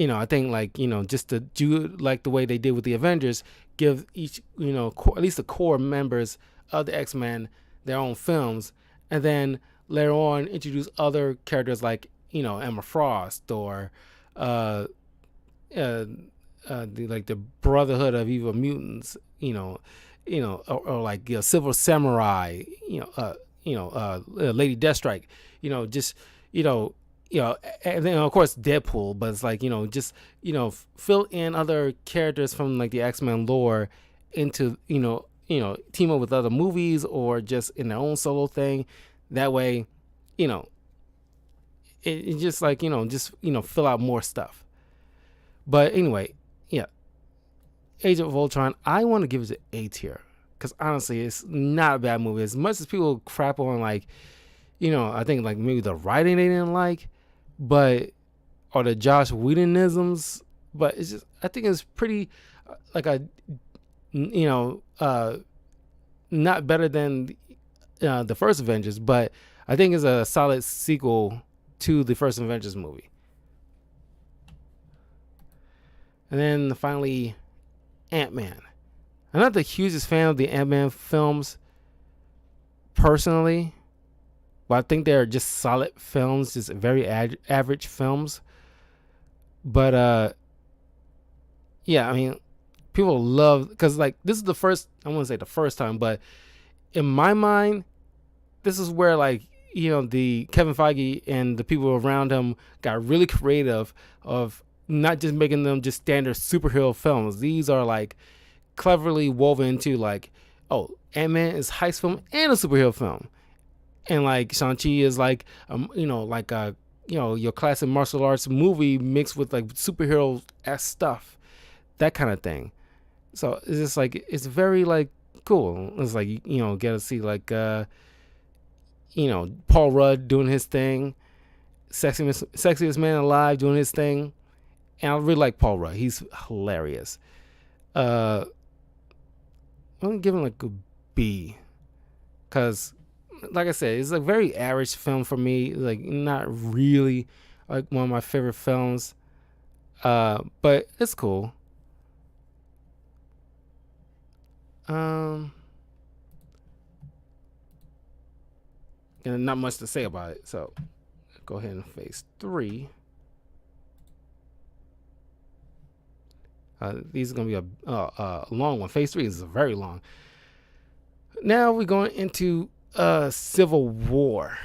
I think like, just to do like the way they did with the Avengers, give each, at least the core members of the X-Men their own films, and then later on introduce other characters like, Emma Frost or the Brotherhood of Evil Mutants, or like Silver Samurai, Lady Deathstrike, just and then of course Deadpool, but it's like just fill in other characters from like the X-Men lore into team up with other movies or just in their own solo thing. That way, it just like fill out more stuff. But anyway, yeah, Age of Ultron, I want to give it an A tier because honestly, it's not a bad movie. As much as people crap on like, I think like maybe the writing they didn't like, but or the Joss Whedonisms, but it's just I think it's pretty like a not better than the first Avengers, but I think it's a solid sequel to the first Avengers movie. And then finally, Ant-Man. I'm not the hugest fan of the Ant-Man films personally, but I think they're just solid films, just very average films. But yeah, I mean, people love, because like this is the first, I wouldn't say the first time, but in my mind, this is where like the Kevin Feige and the people around him got really creative of not just making them just standard superhero films. These are like cleverly woven into like, oh, Ant-Man is a heist film and a superhero film, and like Shang-Chi is like your classic martial arts movie mixed with like superhero ass stuff, that kind of thing. So it's just like it's very like cool. It's like get to see like Paul Rudd doing his thing, sexiest man alive doing his thing, and I really like Paul Rudd. He's hilarious. I'm gonna give him like a B, cause like I said, it's a very average film for me. Like not really like one of my favorite films, but it's cool. And not much to say about it. So go ahead and phase 3. These are gonna be a long one. Phase 3 is very long. Now we're going into Civil War.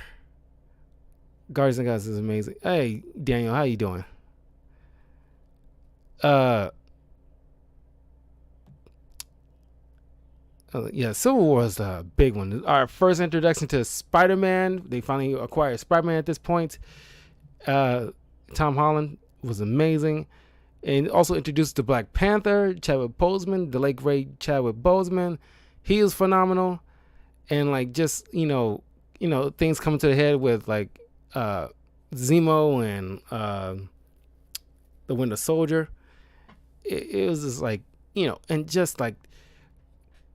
Guardians of the Galaxy is amazing. Hey Daniel, how you doing? Yeah, Civil War is the big one. Our first introduction to Spider-Man. They finally acquired Spider-Man at this point. Tom Holland was amazing. And also introduced the Black Panther, Chadwick Boseman, the late great Chadwick Boseman. He is phenomenal. And like just, things coming to the head with like Zemo and the Winter Soldier. It was just like, and just like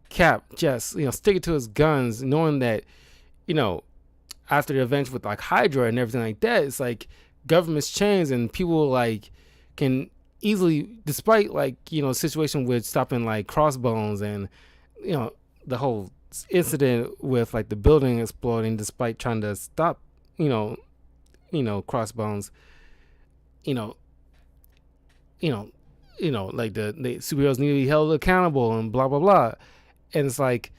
Cap just sticking to his guns, knowing that after the events with like Hydra and everything like that, it's like governments change and people like can easily, despite like situation with stopping like Crossbones and the whole incident with like the building exploding, despite trying to stop Crossbones, like the superheroes need to be held accountable and blah blah blah. And it's like,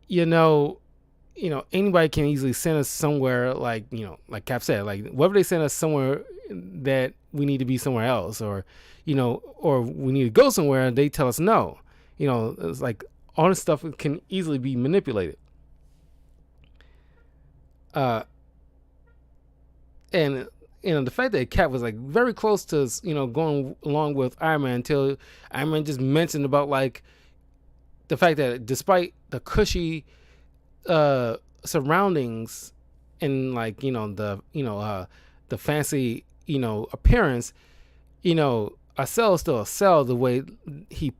anybody can easily send us somewhere, like, like Cap said, like, whether they send us somewhere that we need to be somewhere else, or, or we need to go somewhere and they tell us no. It's like all this stuff can easily be manipulated. And, the fact that Cap was like very close to, going along with Iron Man until Iron Man just mentioned about like, the fact that despite the cushy surroundings and like the fancy appearance, a cell is still a cell. The way he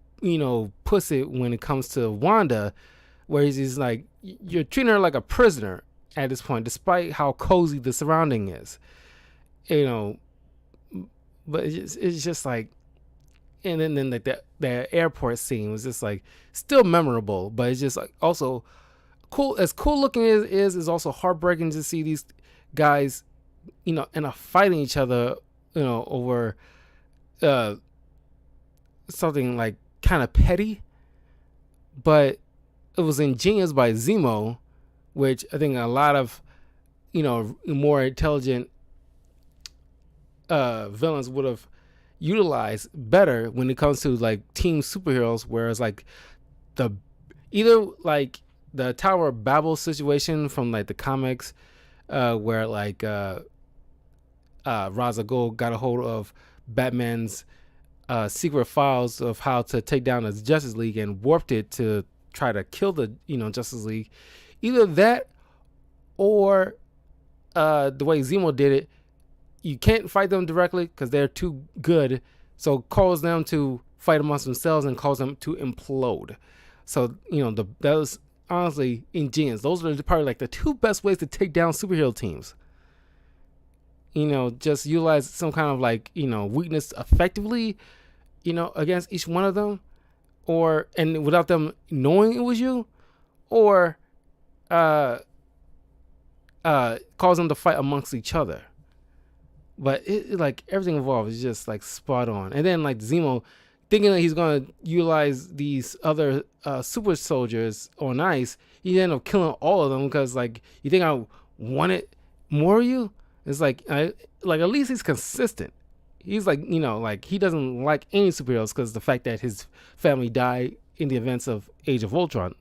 puts it when it comes to Wanda, where he's like, you're treating her like a prisoner at this point, despite how cozy the surrounding is, you know. But it's just like, and then like the airport scene was just like still memorable, but it's just like also cool. As cool looking as it is also heartbreaking to see these guys, and fighting each other, over something like kind of petty, but it was ingenious by Zemo, which I think a lot of more intelligent villains would have utilized better when it comes to like team superheroes. Whereas like the either like the Tower of Babel situation from like the comics, where like Ra's al Ghul got a hold of Batman's secret files of how to take down the Justice League and warped it to try to kill the Justice League. Either that or the way Zemo did it, you can't fight them directly because they're too good, so cause them to fight amongst themselves and cause them to implode. So that was honestly ingenious. Those are probably like the two best ways to take down superhero teams. Just utilize some kind of like weakness effectively, against each one of them, and without them knowing it was you, or cause them to fight amongst each other. But it like everything involved is just like spot on. And then like Zemo thinking that he's gonna utilize these other super soldiers on ice, he ended up killing all of them because like, you think I wanted more of you? It's like at least he's consistent. He's like like he doesn't like any superheroes because the fact that his family died in the events of Age of Ultron,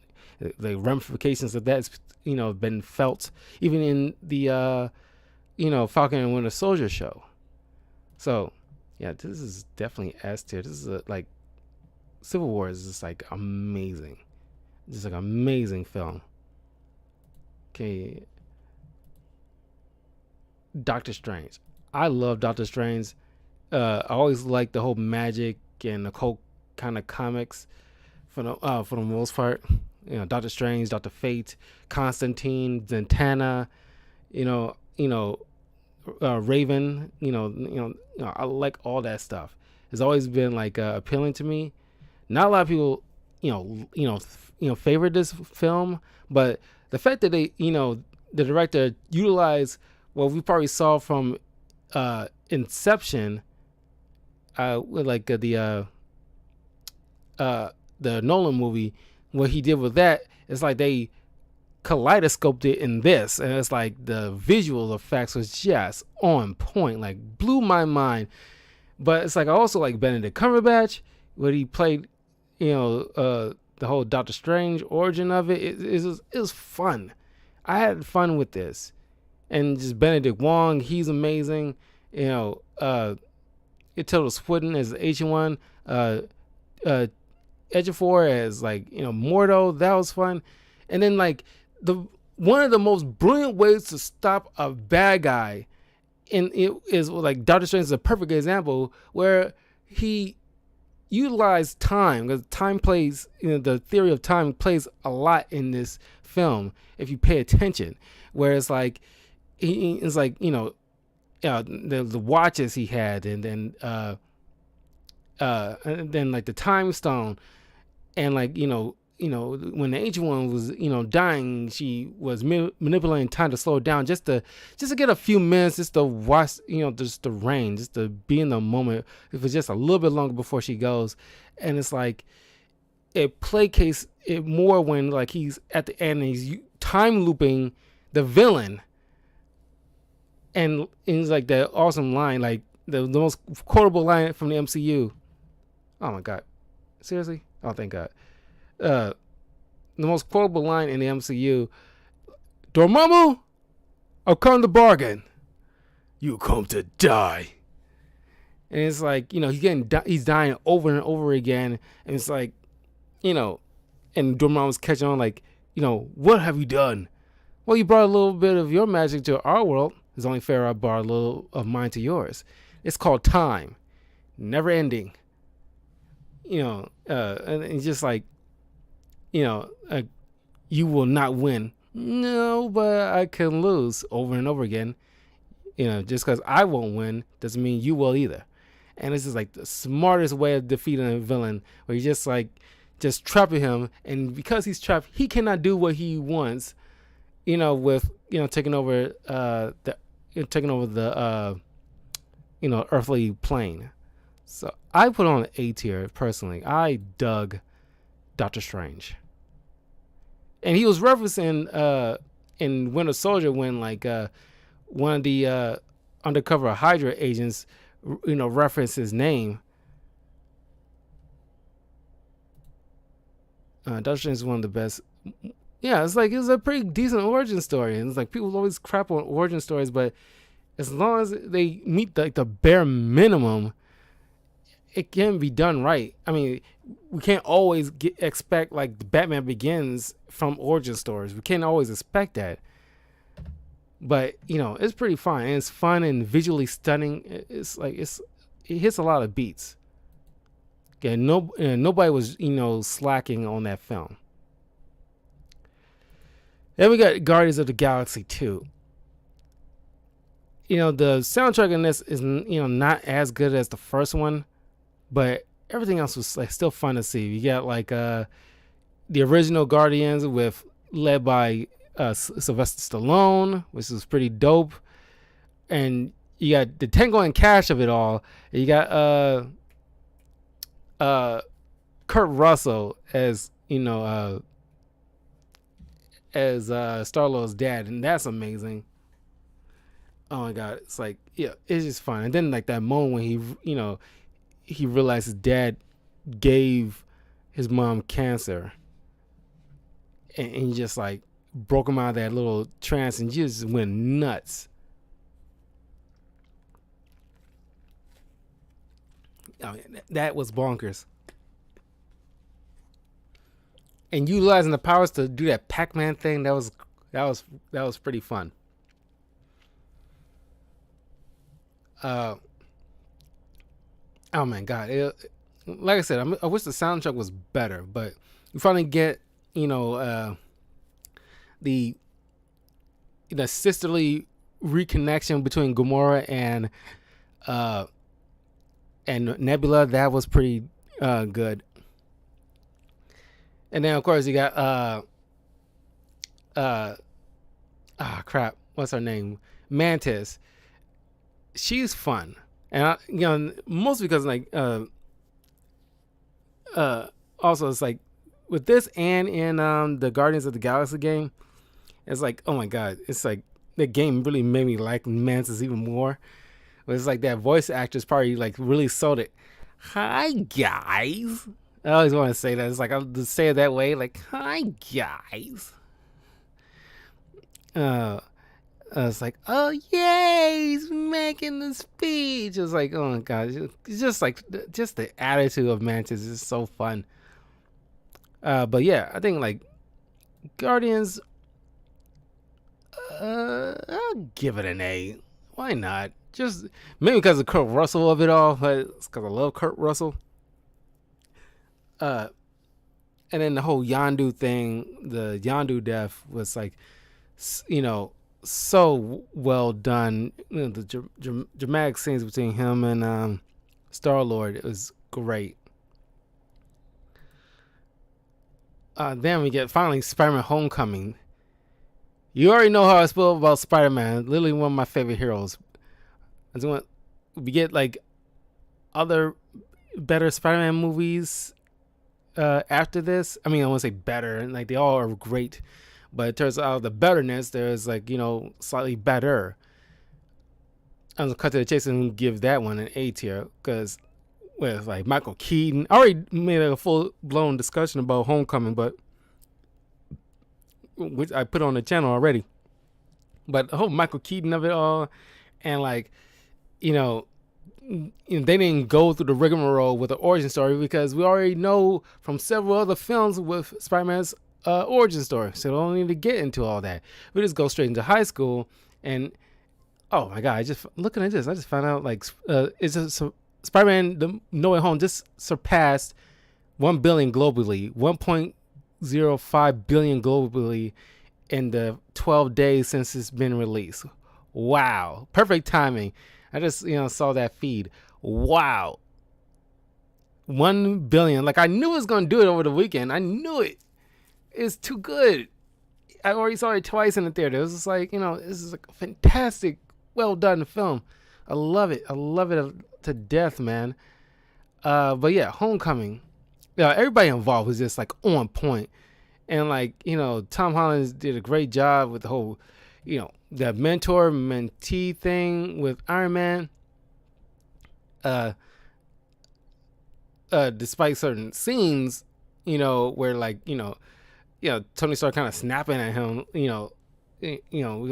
the ramifications of that's been felt even in the Falcon and Winter Soldier show. So yeah, this is definitely S tier. This is like Civil War is just like amazing, just like amazing film. Okay, Doctor Strange. I love Doctor Strange. I always like the whole magic and the whole kind of comics for the most part. Doctor Strange, Doctor Fate, Constantine, Zatanna, Raven. I like all that stuff. It's always been like appealing to me. Not a lot of people, favorite this film, but the fact that they, the director utilized what we probably saw from Inception, with like the Nolan movie, what he did with that, it's like they kaleidoscoped it in this, and it's like the visual effects was just on point, like blew my mind. But it's like I also like Benedict Cumberbatch, where he played, the whole Doctor Strange origin of it. It was fun. I had fun with this, and just Benedict Wong, he's amazing. Tilda Swinton as the Ancient One, Ejiofor as like Mordo. That was fun. And then like one of the most brilliant ways to stop a bad guy, and it is like Doctor Strange is a perfect example where he utilized time, because time plays, the theory of time plays a lot in this film if you pay attention. Where it's like it's like the watches he had, and then like the time stone, and like when the Ancient One was dying, she was manipulating time to slow it down just to get a few minutes, just to watch just the rain, just to be in the moment. It was just a little bit longer before she goes. And it's like it placates it more when like he's at the end and he's time looping the villain, and it's like that awesome line, like the most quotable line from the MCU. Oh my god, seriously? Oh, thank God. The most quotable line in the MCU: Dormammu, I've come to bargain. You come to die. And it's like, he's dying over and over again. And it's like, and Dormammu's catching on like, what have you done? Well, you brought a little bit of your magic to our world. It's only fair I brought a little of mine to yours. It's called time, never ending. And it's just like, you know, uh, you will not win. No, but I can lose over and over again. Just because I won't win doesn't mean you will either. And it's just like the smartest way of defeating a villain, where you just trapping him, and because he's trapped, he cannot do what he wants. With taking over the earthly plane. So I put on an A tier personally. I dug Doctor Strange, and he was referencing in Winter Soldier when one of the undercover Hydra agents referenced his name. Doctor Strange is one of the best. Yeah, it's like it was a pretty decent origin story, and it's like people always crap on origin stories, but as long as they meet the bare minimum, it can be done right. I mean, we can't always expect like the Batman Begins from origin stories. We can't always expect that, but it's pretty fun, and it's fun and visually stunning. It hits a lot of beats. Yeah, nobody was slacking on that film. Then we got Guardians of the Galaxy 2. The soundtrack in this is not as good as the first one, but everything else was like still fun to see. You got the original Guardians led by Sylvester Stallone, which was pretty dope, and you got the Tango and Cash of it all. You got Kurt Russell as Star-Lord's dad, and that's amazing. Oh my god, it's like, yeah, it's just fun. And then like that moment when he realized his dad gave his mom cancer, and he just like broke him out of that little trance and just went nuts. I mean, that was bonkers. And utilizing the powers to do that Pac-Man thing, that was pretty fun. Oh my god! Like I said, I wish the soundtrack was better, but you finally get the sisterly reconnection between Gamora and Nebula. That was pretty good. And then of course you got what's her name? Mantis. She's fun, and mostly because also it's like with this and in the Guardians of the Galaxy game, it's like, oh my god, it's like the game really made me like Mantis even more. But it's like that voice actress probably like really sold it. Hi guys. I always want to say that. It's like I'll just say it that way, like, hi guys. It's like, oh yay, he's making the speech. It's like, oh my god, it's just like just the attitude of Mantis is so fun. But yeah, I think like Guardians, I'll give it an A. Why not? Just maybe because of Kurt Russell of it all, but it's because I love Kurt Russell. And then the whole Yondu thing, the Yondu death was like, so well done. The dramatic scenes between him and Star-Lord, it was great. Then we get finally Spider-Man Homecoming. You already know how I feel about Spider-Man. Literally one of my favorite heroes. We get like other better Spider-Man movies after this. I mean, I want to say better, like they all are great, but it turns out the betterness there's like slightly better. I'm gonna cut to the chase and give that one an A tier because with like Michael Keaton, I already made a full blown discussion about Homecoming, but which I put on the channel already. But the whole Michael Keaton of it all, and like they didn't go through the rigmarole with the origin story because we already know from several other films with Spider-Man's origin story, so don't need to get into all that. We just go straight into high school, and oh my god, I just looking at this, I just found out like it's just Spider-Man: The No Way Home just surpassed 1 billion globally, 1.05 billion globally in the 12 days since it's been released. Wow, perfect timing. I just saw that feed. Wow, 1 billion. Like I knew it was gonna do it over the weekend. I knew it. It's too good. I already saw it twice in the theater. It was just like, this is a fantastic, well done film. I love it. I love it to death, man. But yeah, Homecoming. Yeah, everybody involved was just like on point. And like, Tom Holland did a great job with the whole, the mentor mentee thing with Iron Man. Despite certain scenes, where like, Tony Stark kind of snapping at him, we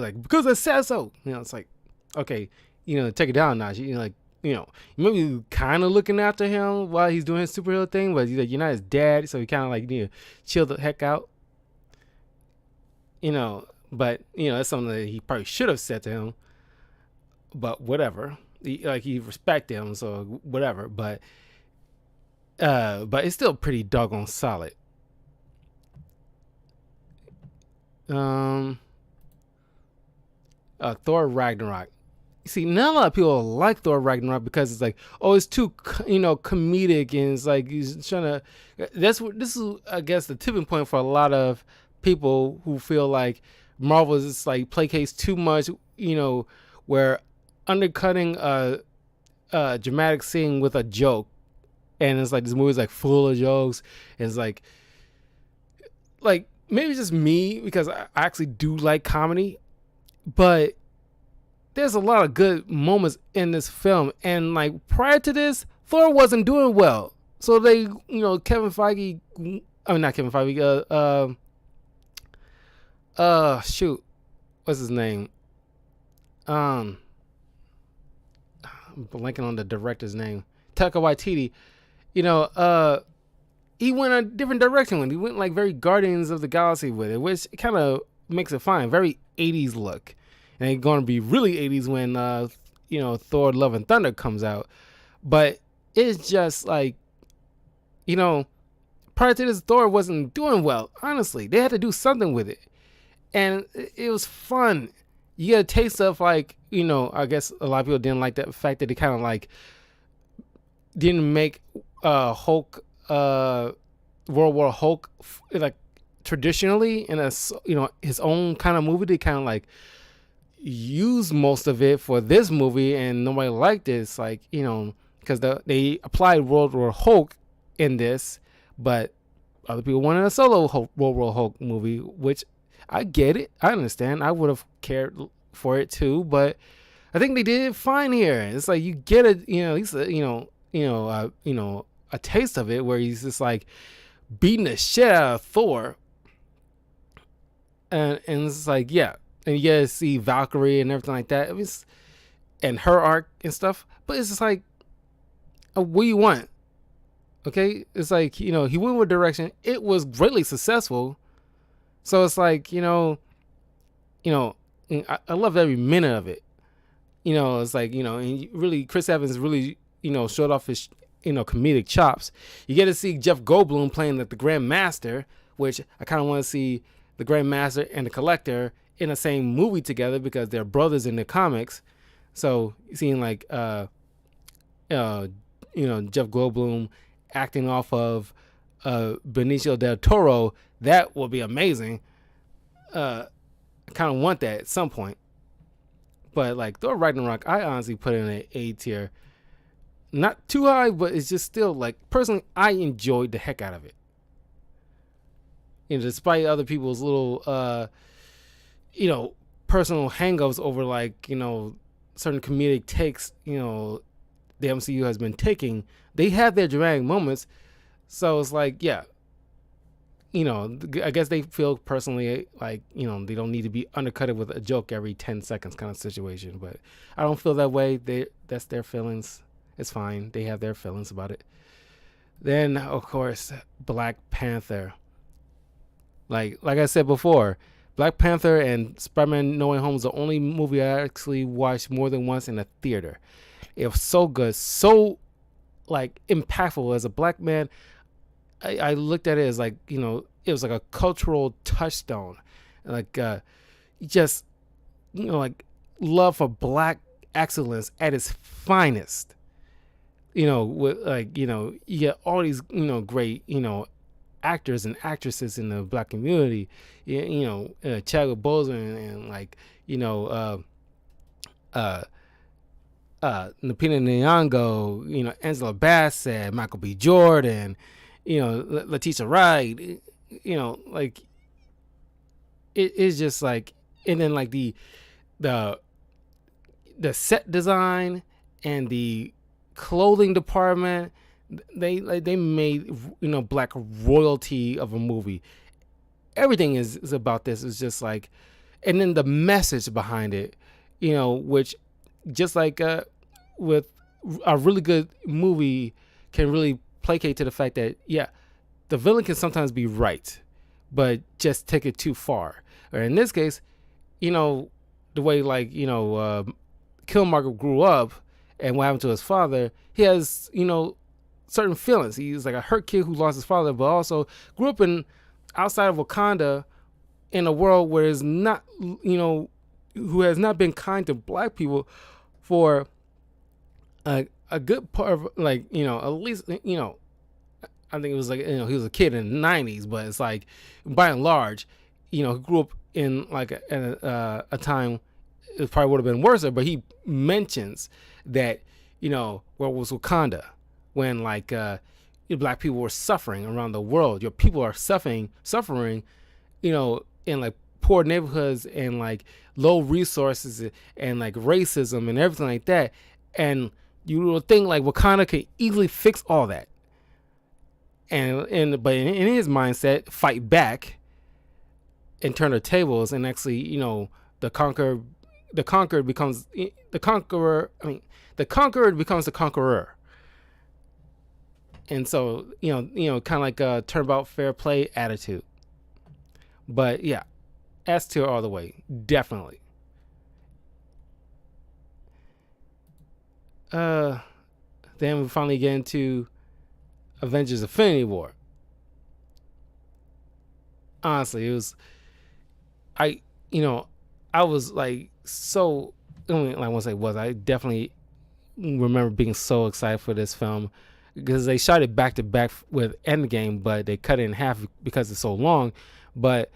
like, because I said so. It's like, okay, take it down a notch. Like, maybe kind of looking after him while he's doing his superhero thing, but he's like, you're not his dad, so he kind of like chill the heck out. But that's something that he probably should have said to him. But whatever, he respected him, so whatever. But it's still pretty doggone solid. Thor Ragnarok. See, not a lot of people like Thor Ragnarok because it's like, oh, it's too comedic, and it's like he's trying to. This is, I guess, the tipping point for a lot of people who feel like Marvel is just like placates too much, where undercutting a dramatic scene with a joke, and it's like this movie's like full of jokes, and it's like maybe it's just me because I actually do like comedy, but there's a lot of good moments in this film, and like prior to this, Thor wasn't doing well, so they, Kevin Feige, I mean not Kevin Feige, shoot, what's his name? I'm blanking on the director's name. Taika Waititi. He went a different direction when he went like very Guardians of the Galaxy with it, which kind of makes it fine, very 80s look. And it's going to be really 80s when Thor: Love and Thunder comes out. But it's just like, prior to this, Thor wasn't doing well. Honestly, they had to do something with it, and it was fun. You get a taste of like, I guess a lot of people didn't like the fact that they kind of like didn't make Hulk, World War Hulk, like traditionally in a his own kind of movie. They kind of like use most of it for this movie, and nobody liked it. It's like, because they applied World War Hulk in this, but other people wanted a solo World War Hulk movie, which I get it. I understand. I would have cared for it too, but I think they did fine here. It's like you get a, at least a taste of it where he's just like beating the shit out of Thor, and it's like, yeah, and you get to see Valkyrie and everything like that. It was, and her arc and stuff, but it's just like, what do you want? Okay, it's like, he went with direction. It was greatly successful. So it's like, I loved every minute of it. It's like, and really, Chris Evans really, showed off his, comedic chops. You get to see Jeff Goldblum playing the Grand Master, which I kind of want to see the Grand Master and the Collector in the same movie together because they're brothers in the comics. So seeing like, Jeff Goldblum acting off of Benicio del Toro, that will be amazing. I kind of want that at some point. But like Thor Ragnarok, I honestly put it in an A tier. Not too high, but it's just still like, personally, I enjoyed the heck out of it. Despite other people's little, personal hangups over like, certain comedic takes, the MCU has been taking, they have their dramatic moments. So it's like, yeah, I guess they feel personally like, they don't need to be undercutted with a joke every 10 seconds kind of situation. But I don't feel that way. That's their feelings. It's fine. They have their feelings about it. Then, of course, Black Panther. Like I said before, Black Panther and Spider-Man: No Way Home is the only movie I actually watched more than once in a theater. It was so good, so like impactful. As a black man, I looked at it as like, it was like a cultural touchstone, like just, like love for black excellence at its finest. With like, you get all these, great, actors and actresses in the black community, Chadwick Boseman and like, uh, Lupita Nyong'o, Angela Bassett, Michael B. Jordan, Letitia Wright, like it is just like, and then like the the set design and the clothing department, they made, black royalty of a movie. Everything is about this. It's just like, and then the message behind it, which just like with a really good movie can really placate to the fact that, yeah, the villain can sometimes be right, but just take it too far. Or in this case, the way like, Killmonger grew up and what happened to his father, he has, certain feelings. He's like a hurt kid who lost his father, but also grew up in outside of Wakanda in a world where it's not, who has not been kind to black people for a good part of, like, at least, I think it was like, he was a kid in the 90s, but it's like by and large, he grew up in like a time it probably would have been worse, but he mentions that, where was Wakanda when like black people were suffering around the world. Your people are suffering, in like poor neighborhoods and like low resources and like racism and everything like that. And you will think like Wakanda could easily fix all that. But in his mindset, fight back and turn the tables, and actually, the conquered becomes the conqueror. I mean, the conqueror becomes the conqueror. And so, kind of like a turnabout fair play attitude. But yeah, S tier all the way, definitely. Then we finally get into Avengers: Infinity War. Honestly, it was, I was like so. I won't say was. I definitely remember being so excited for this film because they shot it back to back with Endgame, but they cut it in half because it's so long. But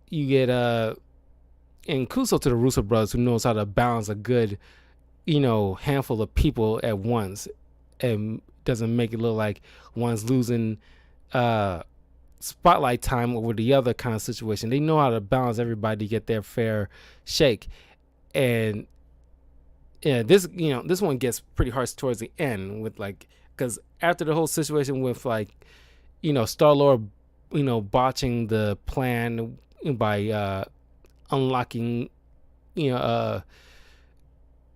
you get and kudos to the Russo brothers who knows how to balance a good, handful of people at once, and doesn't make it look like one's losing spotlight time over the other kind of situation. They know how to balance everybody to get their fair shake. And yeah, this one gets pretty harsh towards the end with like, because after the whole situation with like, Star-Lord, botching the plan by unlocking,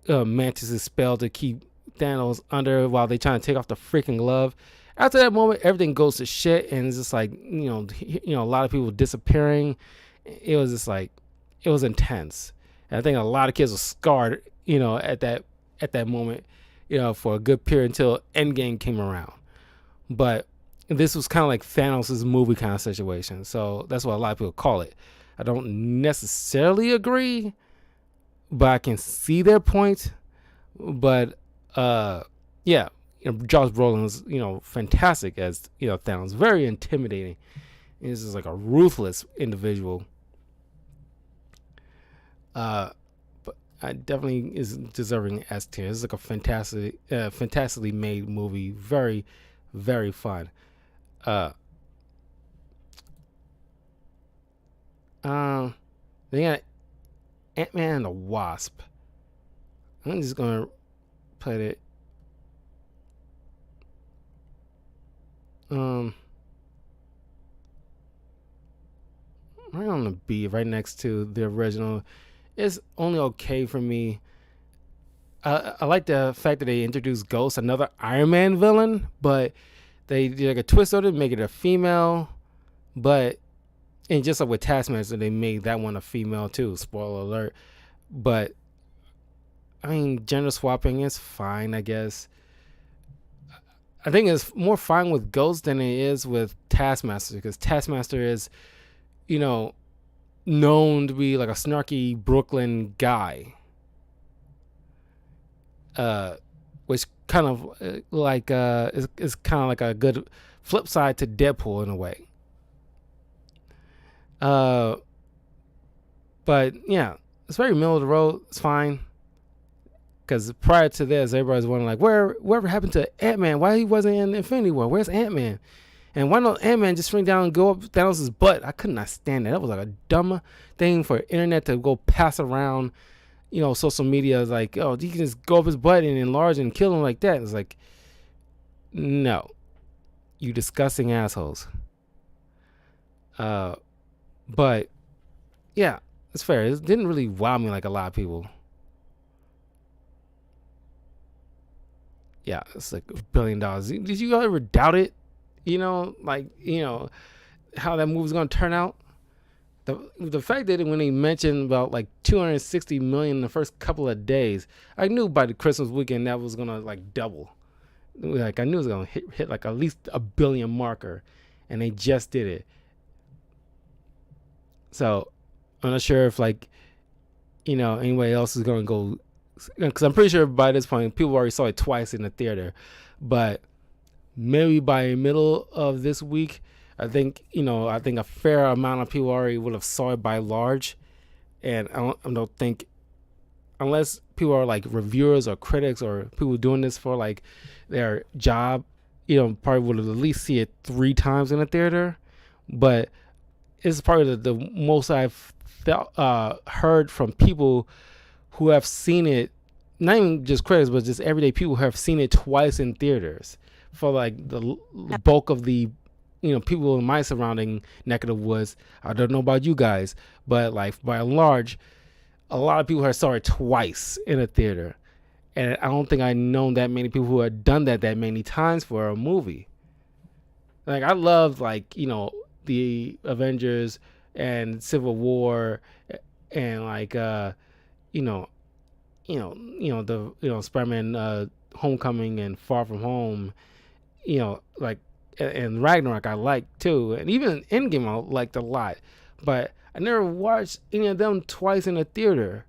Mantis' spell to keep Thanos under while they trying to take off the freaking glove. After that moment, everything goes to shit, and it's just like, a lot of people disappearing. It was just like, it was intense. And I think a lot of kids were scarred, at that moment, for a good period until Endgame came around. But this was kind of like Thanos' movie kind of situation. So that's what a lot of people call it. I don't necessarily agree, but I can see their point. But yeah, Josh Brolin was, fantastic as, Thanos. Very intimidating. He's just like a ruthless individual. But I definitely is deserving S tier. It's like a fantastically made movie. Very, very fun. They got Ant-Man and the Wasp. I'm just gonna put it. Right on the B, right next to the original. It's only okay for me. I like the fact that they introduced Ghost, another Iron Man villain, but they did like a twist on it, make it a female. But And just like with Taskmaster, they made that one a female too. Spoiler alert. But I mean, gender swapping is fine, I guess. I think it's more fine with Ghost than it is with Taskmaster, because Taskmaster is, you know, known to be like a snarky Brooklyn guy. Which kind of is kind of like a good flip side to Deadpool in a way. But yeah, it's very middle of the road. It's fine. Because prior to this, everybody's wondering like, whatever happened to Ant-Man? Why he wasn't in Infinity War? Where's Ant-Man? And why don't Ant-Man just swing down and go up Thanos' butt? I could not stand that. That was like a dumb thing for internet to go pass around. Social media is like, oh, you can just go up his butt and enlarge and kill him like that. It's like, no, you disgusting assholes. But yeah, it's fair. It didn't really wow me like a lot of people. Yeah, it's like $1 billion. Did you ever doubt it? How that movie's gonna turn out. The fact that when they mentioned about like 260 million in the first couple of days, I knew by the Christmas weekend that was gonna like double. Like I knew it was gonna hit like at least a billion marker, and they just did it. So I'm not sure if anybody else is gonna go, because I'm pretty sure by this point people already saw it twice in the theater, but maybe by middle of this week, I think a fair amount of people already would have saw it by large, and I don't think, unless people are like reviewers or critics or people doing this for like their job, probably would have at least see it 3 times in the theater. But it's probably the most I've heard from people who have seen it, not even just critics, but just everyday people who have seen it twice in theaters. For like the bulk of the people in my surrounding neck of the woods. I don't know about you guys, but like by and large, a lot of people have saw it twice in a theater, and I don't think I know that many people who have done that many times for a movie. Like I love the Avengers and Civil War, and Spider-Man Homecoming and Far From Home, and Ragnarok I liked too, and even Endgame I liked a lot, but I never watched any of them twice in a theater.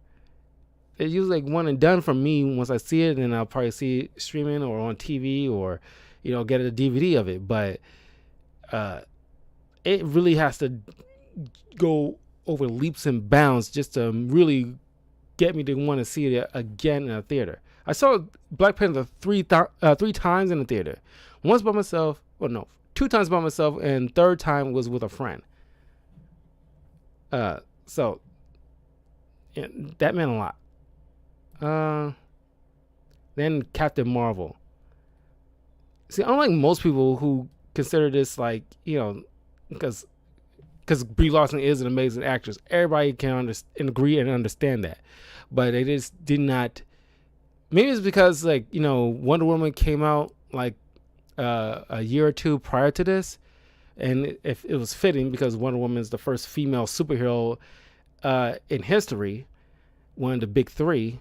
It's usually like one and done for me. Once I see it, and I'll probably see it streaming or on TV, or get a DVD of it. But it really has to go over leaps and bounds just to really get me to want to see it again in a theater. I saw Black Panther three times in the theater. Once by myself, 2 times by myself, and third time was with a friend. So yeah, that meant a lot. Then Captain Marvel. See, unlike most people who consider this because Brie Larson is an amazing actress, everybody can agree and understand that, but they just did not. Maybe it's because Wonder Woman came out a year or 2 prior to this, and if it was fitting because Wonder Woman is the first female superhero in history, one of the big 3.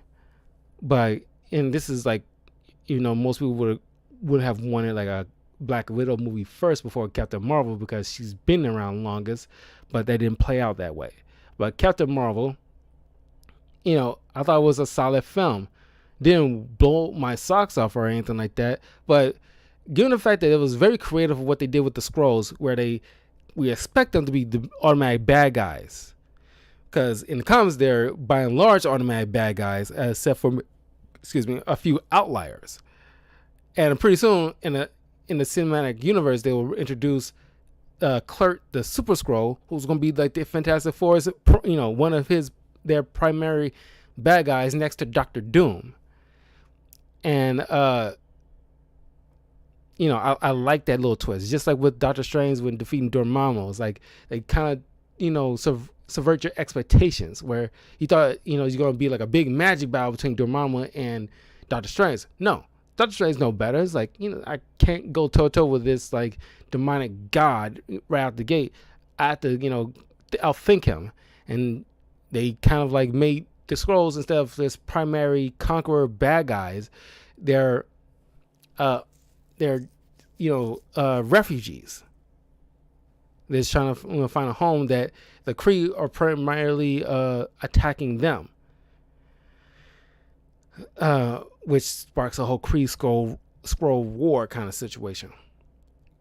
And this is most people would have wanted like a Black Widow movie first before Captain Marvel, because she's been around longest, but that didn't play out that way. But Captain Marvel, I thought it was a solid film. Didn't blow my socks off or anything like that, but given the fact that it was very creative of what they did with the Skrulls, where we expect them to be the automatic bad guys, because in the comics they're by and large automatic bad guys, except for a few outliers. And pretty soon in the cinematic universe they will introduce Clerk, the Super Skrull, who's going to be like the Fantastic Four's, one of their primary bad guys next to Doctor Doom. And I like that little twist. Just like with Doctor Strange when defeating Dormammu, it's like they kind of subvert your expectations, where you thought you're going to be like a big magic battle between Dormammu and Doctor Strange. No, Doctor Strange no better. It's like I can't go toe to toe with this like demonic god right out the gate. I have to, outthink him. And they kind of like made the Skrulls, instead of this primary conqueror bad guys, they're they're refugees. They're just trying to find a home, that the Kree are primarily attacking them, which sparks a whole Kree Skrull war kind of situation.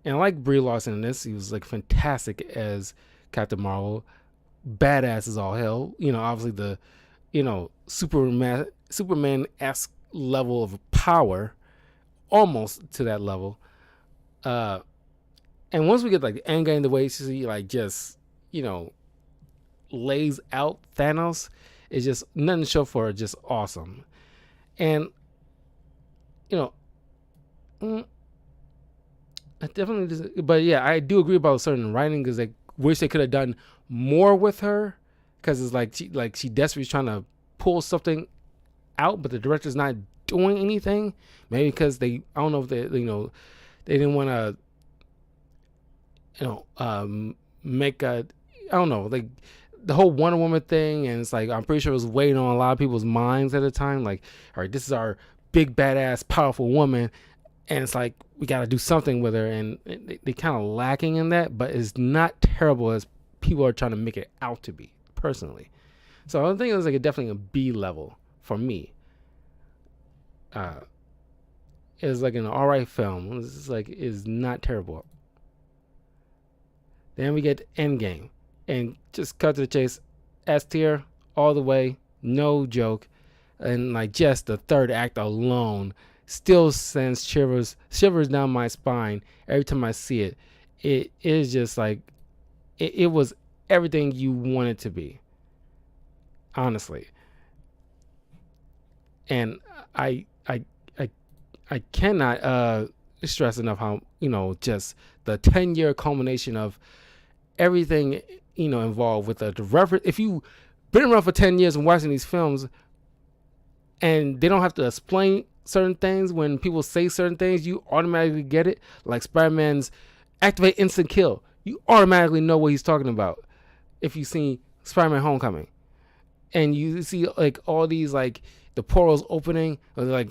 And I like Brie Larson in this. He was like fantastic as Captain Marvel, badass as all hell. Obviously the Superman-esque level of power, almost to that level. And once we get like the Endgame, the way she like just lays out Thanos, is just nothing to show for it. Just awesome. And I definitely, but yeah, I do agree about certain writing, because I wish they could have done more with her, because it's like she desperately trying to pull something out, but the director's not doing anything. Maybe because I don't know if they didn't want to make a, I don't know, like the whole Wonder Woman thing, and it's like I'm pretty sure it was weighing on a lot of people's minds at the time. Like, all right, this is our big badass powerful woman, and it's like we got to do something with her, and they kind of lacking in that, but it's not terrible as people are trying to make it out to be, personally. So I think it was like definitely a B level for me. It was like an alright film. It's like, it's not terrible. Then we get Endgame, and just cut to the chase, S tier all the way, no joke, and like just the third act alone still sends shivers down my spine every time I see it. It is just like it was everything you want it to be, honestly. And I cannot stress enough how just the 10-year culmination of everything involved with the reference. If you've been around for 10 years and watching these films, and they don't have to explain certain things, when people say certain things, you automatically get it. Like Spider-Man's activate instant kill, you automatically know what he's talking about if you see Spider-Man Homecoming, and you see like all these like the portals opening, or like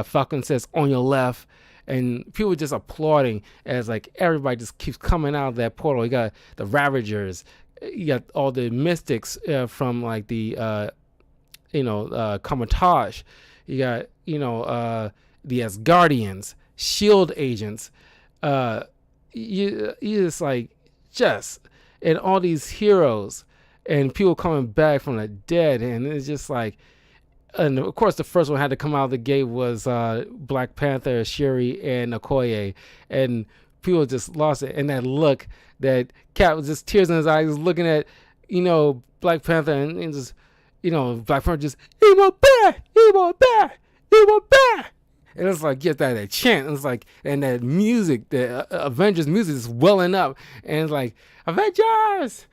Falcon says on your left, and people just applauding as like everybody just keeps coming out of that portal. You got the Ravagers, you got all the Mystics from like the Kamar-Taj, you got the Asgardians, Shield agents, you just like and all these heroes and people coming back from the dead, and it's just like. And of course, the first one had to come out of the gate was Black Panther, Shuri, and Okoye, and people just lost it. And that look, that Cap was just tears in his eyes, looking at Black Panther, and just Black Panther just he won't back, and it's like get that chant, and it's like, and that music, the Avengers music is welling up, and it's like Avengers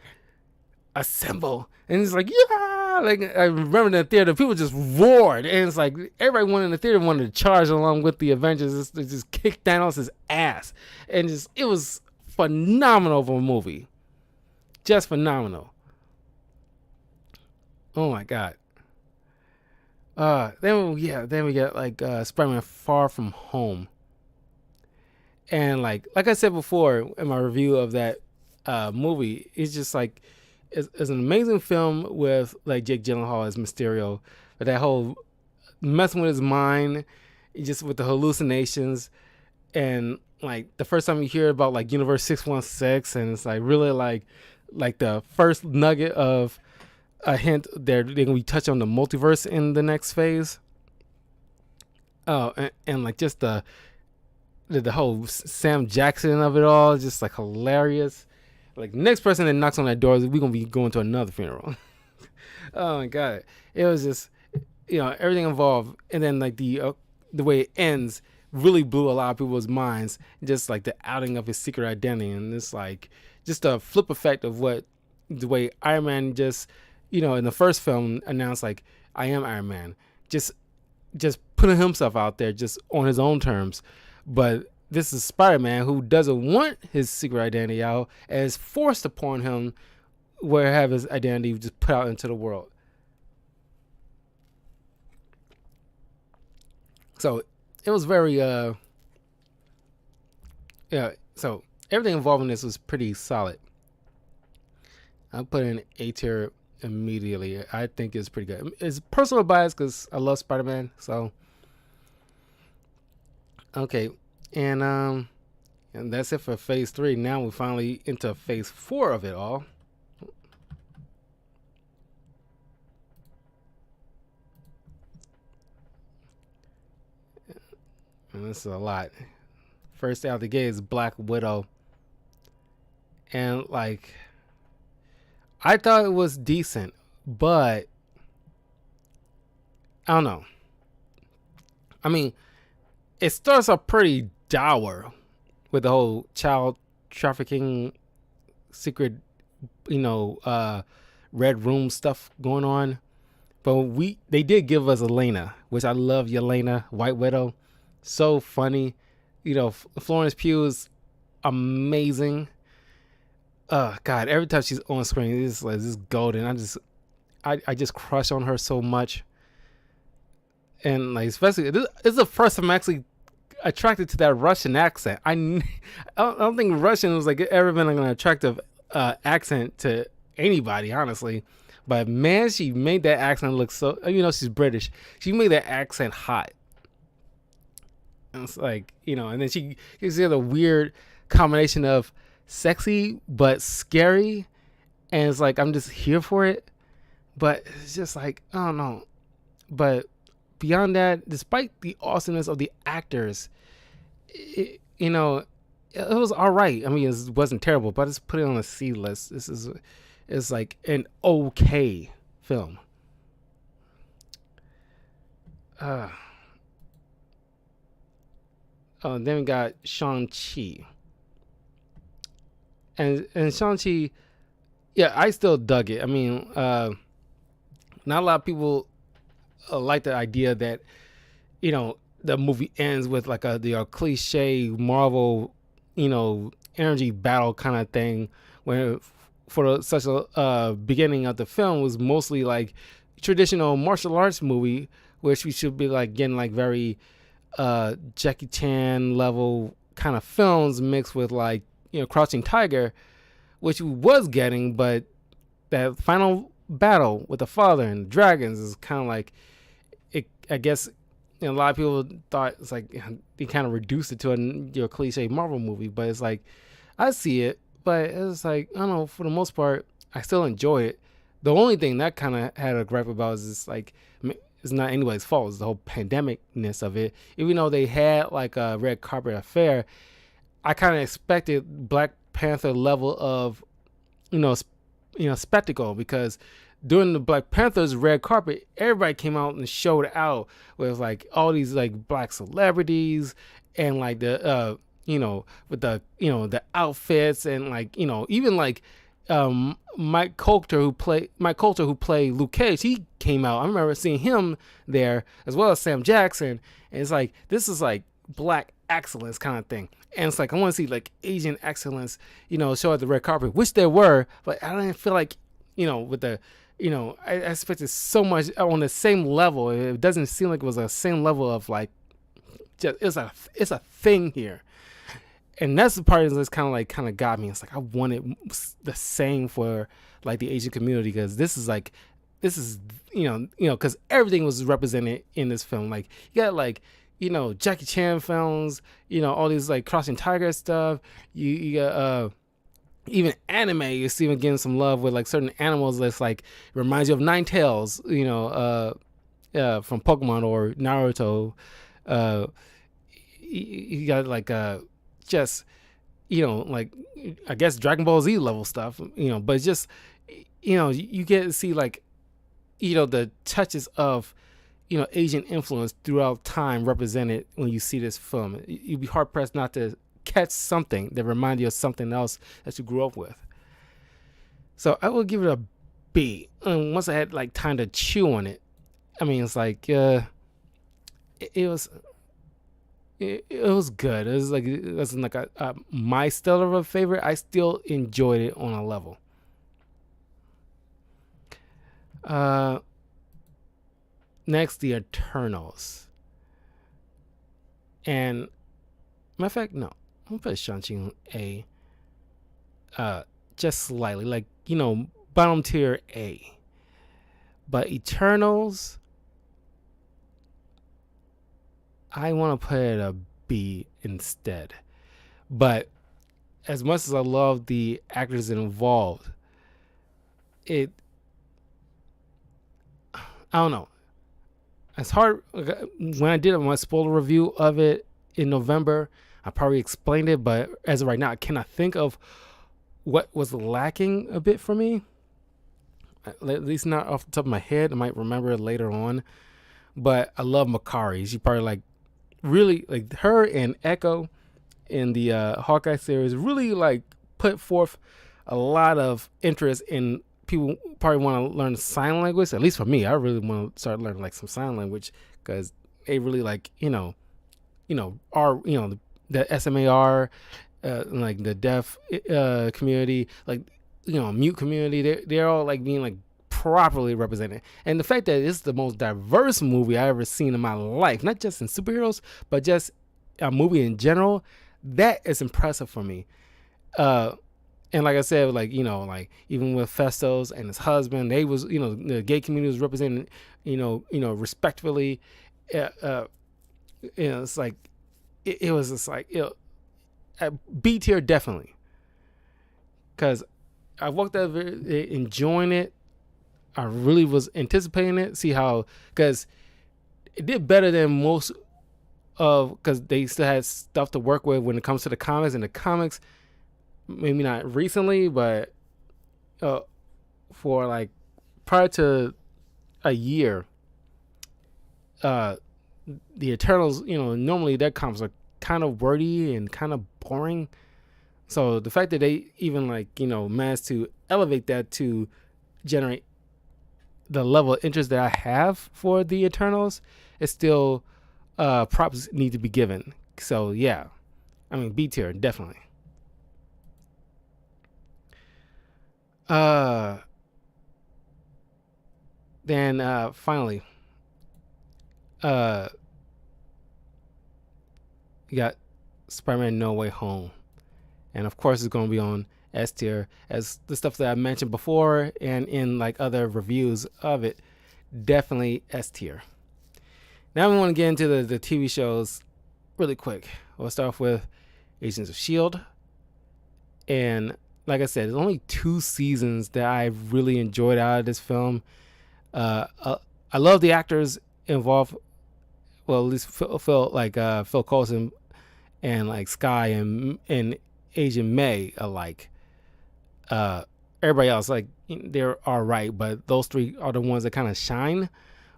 assemble. And it's like, yeah, like I remember in the theater, people just roared, and it's like everyone in the theater wanted to charge along with the Avengers, just kick Thanos' ass, and it was phenomenal of a movie, just phenomenal. Oh my god. Then we get like Spider-Man Far From Home, and like I said before in my review of that movie, it's just like. It's an amazing film with like Jake Gyllenhaal as Mysterio, but that whole messing with his mind, just with the hallucinations, and like the first time you hear about like Universe 616, and it's like really like the first nugget of a hint they're gonna be touching on the multiverse in the next phase. Oh, and like just the whole Sam Jackson of it all, just like hilarious. Like, next person that knocks on that door, we're going to be going to another funeral. Oh, my God. It was just, everything involved. And then, like, the way it ends really blew a lot of people's minds. Just, like, the outing of his secret identity. And it's, like, just a flip effect of the way Iron Man just, in the first film announced, like, I am Iron Man. Just putting himself out there just on his own terms. But this is Spider-Man who doesn't want his secret identity out and is forced upon him where have his identity just put out into the world. So it was very yeah, so everything involving this was pretty solid. I put in A tier immediately. I think it's pretty good. It's personal bias because I love Spider-Man. So okay, and that's it for phase 3. Now we're finally into phase 4 of it all. And this is a lot. First out the gate is Black Widow. And like, I thought it was decent, but I don't know. I mean, it starts off pretty dour with the whole child trafficking, secret, red room stuff going on. But they did give us Elena, which I love. Yelena, White Widow, so funny. Florence Pugh is amazing. God, every time she's on screen, it's like this golden. I just crush on her so much. And like, especially this is the first time I'm actually attracted to that Russian accent. I don't think Russian was like ever been like an attractive accent to anybody, honestly. But man, she made that accent look so. She's British. She made that accent hot. And it's like, and then she gives you the weird combination of sexy but scary, and it's like I'm just here for it. But it's just like, I don't know. But beyond that, despite the awesomeness of the actors, it was all right. I mean, it wasn't terrible, but it's put it on a C list. It's like an okay film. Then we got Shang-Chi. And Shang-Chi, yeah, I still dug it. I mean, not a lot of people like the idea that, the movie ends with like the cliche Marvel, energy battle kind of thing, where for such a beginning of the film was mostly like traditional martial arts movie, which we should be like getting like very Jackie Chan level kind of films mixed with like Crouching Tiger, which we was getting, but that final battle with the father and the dragons is kind of like it. I guess a lot of people thought it's like they kind of reduced it to a cliche Marvel movie, but it's like I see it, but it's like I don't know. For the most part, I still enjoy it. The only thing that kind of had a gripe about is just like it's not anybody's fault. It's the whole pandemicness of it. Even though they had like a red carpet affair, I kind of expected Black Panther level of, spectacle, because during the Black Panther's red carpet, everybody came out and showed out with like all these like black celebrities and like the with the outfits and like even like Mike Coulter who played Luke Cage, he came out. I remember seeing him there as well as Sam Jackson, and it's like this is like black excellence kind of thing. And it's like I want to see like Asian excellence, show at the red carpet, which there were, but I didn't feel like with the I expected so much on the same level. It doesn't seem like it was a same level of like just it's a thing here. And that's the part that's kind of got me. It's like I wanted the same for like the Asian community, because this is because everything was represented in this film. Like you got like Jackie Chan films, all these like Crouching Tiger stuff. You got even anime. You're even getting some love with like certain animals that's like reminds you of Ninetales, from Pokemon or Naruto. You got like just like I guess Dragon Ball Z level stuff, but it's just you get to see like the touches of Asian influence throughout time represented when you see this film. You'd be hard pressed not to catch something that reminds you of something else that you grew up with. So I will give it a B. And once I had like time to chew on it, I mean, it's like it was it was good. It wasn't like a my stellar of a favorite. I still enjoyed it on a level. Uh, Next, the Eternals, and matter of fact, no, I'm gonna put Shang-Chi on A. Just slightly, like bottom tier A. But Eternals, I want to put it a B instead. But as much as I love the actors involved, it I don't know. It's hard. When I did my spoiler review of it in November, I probably explained it, but as of right now, I cannot think of what was lacking a bit for me. At least not off the top of my head. I might remember it later on. But I love Makari. She probably like really like her and Echo in the Hawkeye series really like put forth a lot of interest in people probably want to learn sign language. At least for me, I really want to start learning like some sign language because they really like our the SMAR, like the deaf community, like mute community. They're all like being like properly represented, and the fact that it's the most diverse movie I ever seen in my life, not just in superheroes, but just a movie in general, that is impressive for me. And like I said, like like even with Festos and his husband, they was the gay community was represented, respectfully. It's like it was just like B tier definitely, because I walked out of it enjoying it. I really was anticipating it. See how, because it did better than most of, because they still had stuff to work with when it comes to the comics. And the comics, maybe not recently, but for like prior to a year, the Eternals, normally their comics are kind of wordy and kind of boring. So the fact that they even managed to elevate that to generate the level of interest that I have for the Eternals, is still props need to be given. So yeah, I mean B tier definitely. Then finally, you got Spider-Man No Way Home, and of course it's going to be on S tier, as the stuff that I mentioned before and in like other reviews of it, definitely S tier. Now we want to get into the TV shows really quick. We'll start off with Agents of S.H.I.E.L.D. And like I said, there's only 2 seasons that I really enjoyed out of this film. I love the actors involved. Well, at least Phil Coulson and like Sky and Agent May alike. Everybody else, like, they're all right, but those 3 are the ones that kind of shine.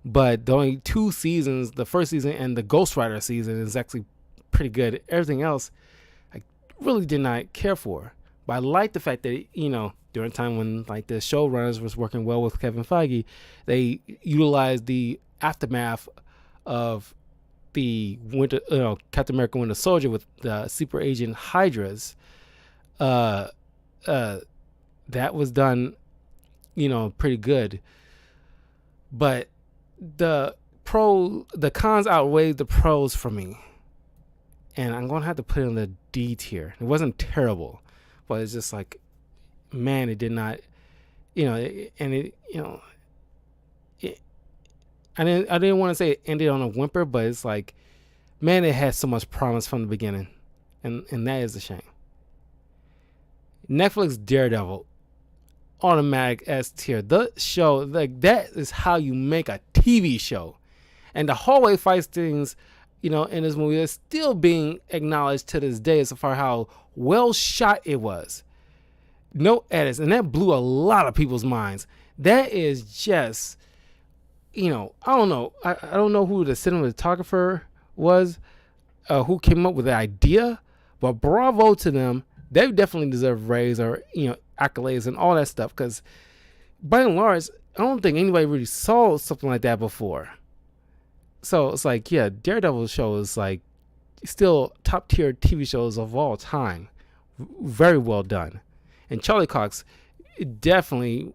But the only 2 seasons, the first season and the Ghost Rider season, is actually pretty good. Everything else, I really did not care for. But I like the fact that, during a time when like the showrunners was working well with Kevin Feige, they utilized the aftermath of the Captain America Winter Soldier with the Super Agent Hydras. That was done, pretty good. But the cons outweighed the pros for me, and I'm gonna have to put it in the D tier. It wasn't terrible, but it's just like, man, it did not, I didn't want to say it ended on a whimper, but it's like, man, it had so much promise from the beginning, and that is a shame. Netflix Daredevil, automatic S tier. The show, like, that is how you make a TV show. And the hallway fight scenes, in this movie, is still being acknowledged to this day as far how well shot it was. No edits, and that blew a lot of people's minds. That is just, I don't know. I don't know who the cinematographer was, who came up with the idea, but bravo to them. They definitely deserve praise or accolades and all that stuff, because by and large, I don't think anybody really saw something like that before. So it's like, yeah, Daredevil show is like still top tier TV shows of all time. Very well done. And Charlie Cox definitely,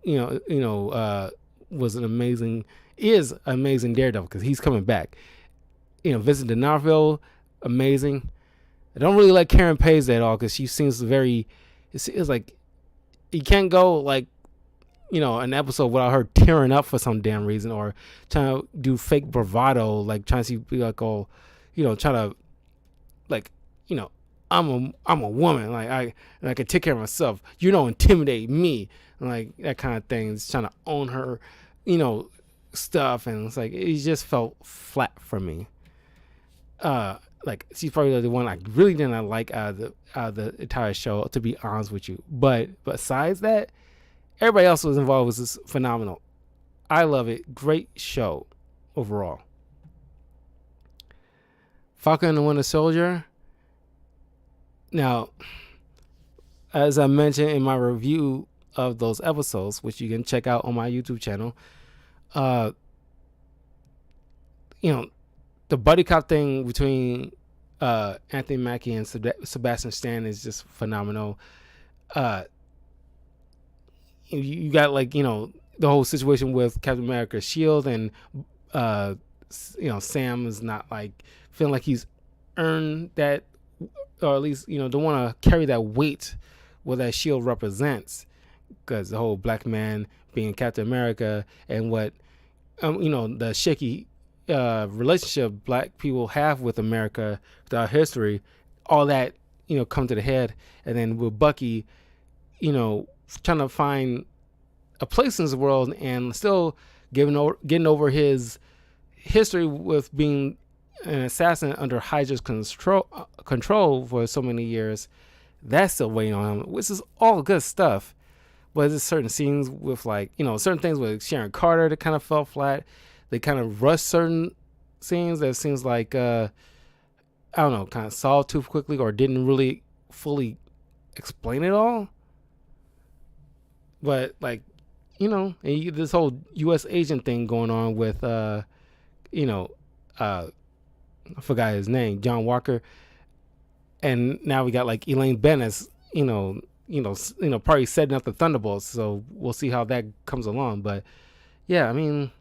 was an amazing, is amazing Daredevil because he's coming back. Vincent D'Onofrio, amazing. I don't really like Karen Page at all because she seems very. It's like you can't go like an episode without her tearing up for some damn reason or trying to do fake bravado, like trying to be like trying to like I'm a woman, like I can take care of myself. You don't intimidate me, like that kind of thing. It's trying to own her, stuff, and it's like it just felt flat for me. Like she's probably the one I really didn't like out of the entire show, to be honest with you. But besides that, everybody else was involved was just phenomenal. I love it. Great show overall. Falcon and the Winter Soldier. Now, as I mentioned in my review of those episodes, which you can check out on my YouTube channel, the buddy cop thing between Anthony Mackie and Sebastian Stan is just phenomenal. You got the whole situation with Captain America's shield, and Sam is not like feeling like he's earned that, or at least don't want to carry that weight what that shield represents, because the whole black man being Captain America and what the shaky relationship black people have with America throughout history, all that come to the head. And then with Bucky trying to find a place in this world and still getting over his history with being an assassin under Hydra's control for so many years. That's still waiting on him, which is all good stuff. But there's certain scenes with certain things with Sharon Carter that kind of fell flat. They kind of rushed certain scenes that seems like I don't know, kind of solved too quickly or didn't really fully explain it all. But and this whole U.S. agent thing going on with I forgot his name, John Walker, and now we got Elaine Bennett, probably setting up the Thunderbolts. So we'll see how that comes along. But yeah, I mean,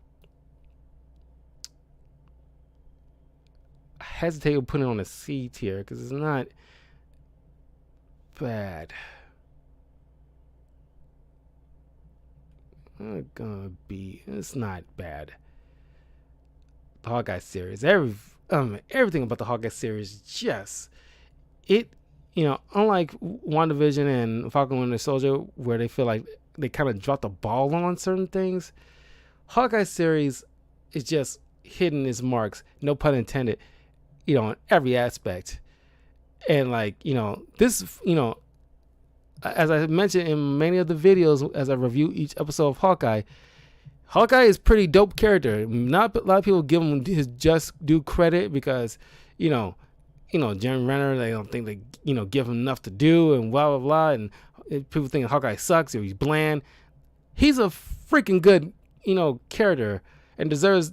I hesitate to put it on a C tier because it's not bad. It's not bad. The Hawkeye series, everything about the Hawkeye series, just unlike WandaVision and Falcon and Winter Soldier, where they feel like they kind of dropped the ball on certain things, Hawkeye series is just hitting its marks, no pun intended, in every aspect. And this, as I mentioned in many of the videos as I review each episode of Hawkeye is pretty dope character. Not a lot of people give him his just due credit because, Jeremy Renner, they don't think they, give him enough to do and blah, blah, blah. And people think Hawkeye sucks or he's bland. He's a freaking good, character and deserves,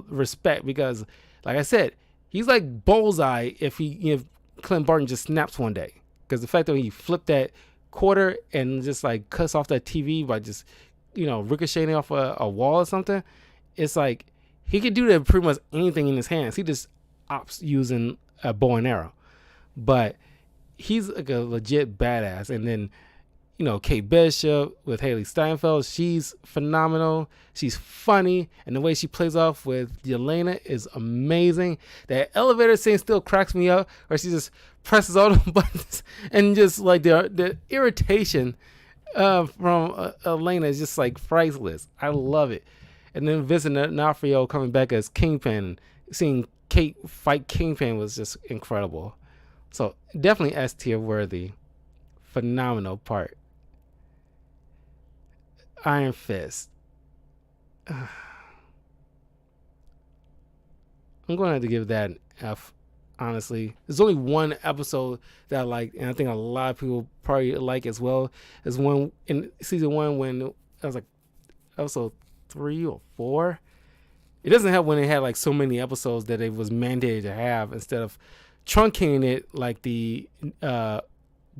respect because, like I said, he's like Bullseye if Clint Barton just snaps one day. Because the fact that he flipped that quarter and just cuts off that TV by just ricocheting off a wall or something, it's like he could do that pretty much anything in his hands. He just opts using a bow and arrow, but he's like a legit badass. And then Kate Bishop with Haley Steinfeld, she's phenomenal. She's funny, and the way she plays off with Yelena is amazing. That elevator scene still cracks me up, where she just presses all the buttons and just the irritation from Elena is just priceless. I love it. And then Vincent D'Onofrio coming back as Kingpin, seeing Kate fight Kingpin was just incredible. So definitely S tier worthy. Phenomenal part. Iron Fist. I'm going to have to give that an F. Honestly, there's only one episode that I like, and I think a lot of people probably like as well. Is one in season 1 when it was episode 3 or 4. It doesn't help when they had so many episodes that it was mandated to have instead of truncating it like the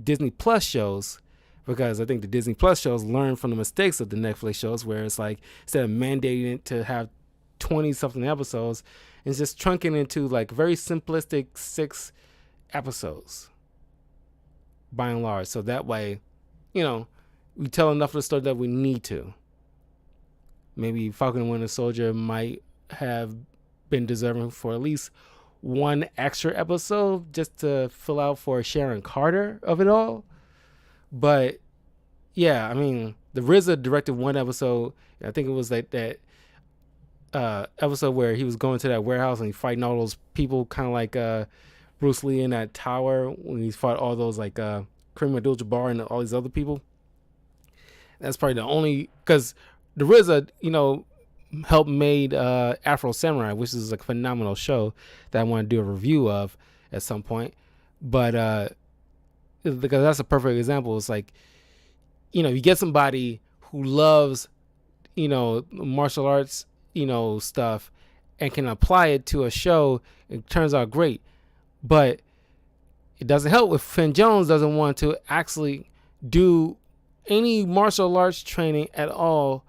Disney Plus shows, because I think the Disney Plus shows learn from the mistakes of the Netflix shows, where it's like instead of mandating it to have 20 something episodes, it's just truncating into like very simplistic 6 episodes by and large. So that way, we tell enough of the story that we need to. Maybe Falcon and Winter Soldier might have been deserving for at least one extra episode just to fill out for Sharon Carter of it all. But yeah, I mean, the RZA directed one episode. I think it was like that episode where he was going to that warehouse and he fighting all those people, kind of like Bruce Lee in that tower when he fought all those like Kareem Abdul-Jabbar and all these other people. That's probably the only, because the RZA, helped made Afro Samurai, which is a phenomenal show that I want to do a review of at some point. But because that's a perfect example. It's like, you get somebody who loves, martial arts, stuff, and can apply it to a show. It turns out great. But it doesn't help if Finn Jones doesn't want to actually do any martial arts training at all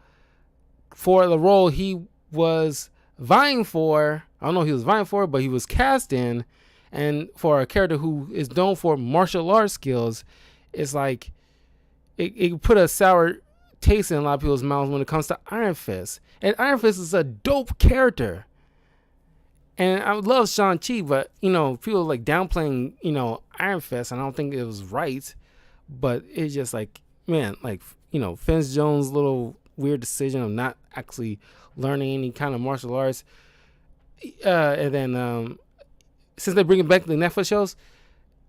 for the role he was vying for. I don't know if he was vying for, but he was cast in. And for a character who is known for martial arts skills, it's like it put a sour taste in a lot of people's mouths when it comes to Iron Fist. And Iron Fist is a dope character. And I love Shang-Chi, but, people like downplaying, Iron Fist, and I don't think it was right. But it's just like, man, like, Finn Jones' little weird decision of not actually learning any kind of martial arts. And then, since they're bringing back the Netflix shows,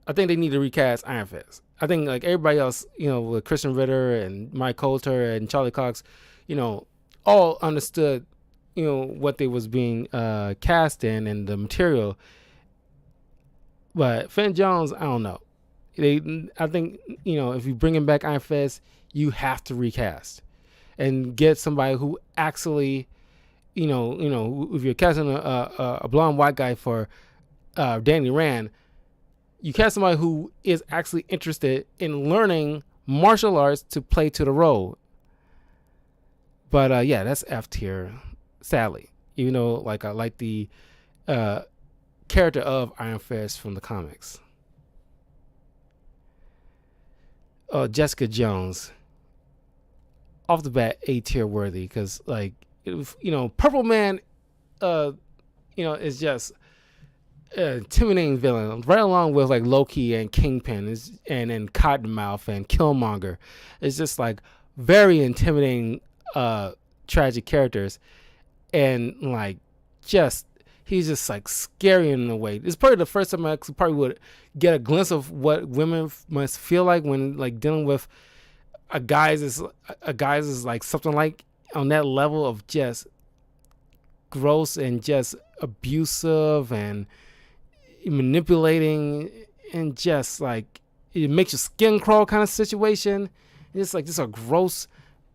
I think they need to recast Iron Fist. I think like everybody else, with Christian Ritter and Mike Coulter and Charlie Cox, all understood, what they was being cast in and the material. But Finn Jones, I don't know. I think, if you bring him back Iron Fist, you have to recast and get somebody who actually, if you're casting a blonde white guy for Danny Rand, you cast somebody who is actually interested in learning martial arts to play to the role. But yeah, that's F tier, sadly. Even though like I like the character of Iron Fist from the comics. Jessica Jones, off the bat, A tier worthy, because like Purple Man, is just intimidating villain, right along with like Loki and Kingpin, and then Cottonmouth and Killmonger. It's just like very intimidating, tragic characters, and like he's just like scary in a way. It's probably the first time I actually probably would get a glimpse of what women must feel like when like dealing with a guy's is like something like on that level of just gross and just abusive and manipulating, and just like it makes your skin crawl kind of situation. It's like just a gross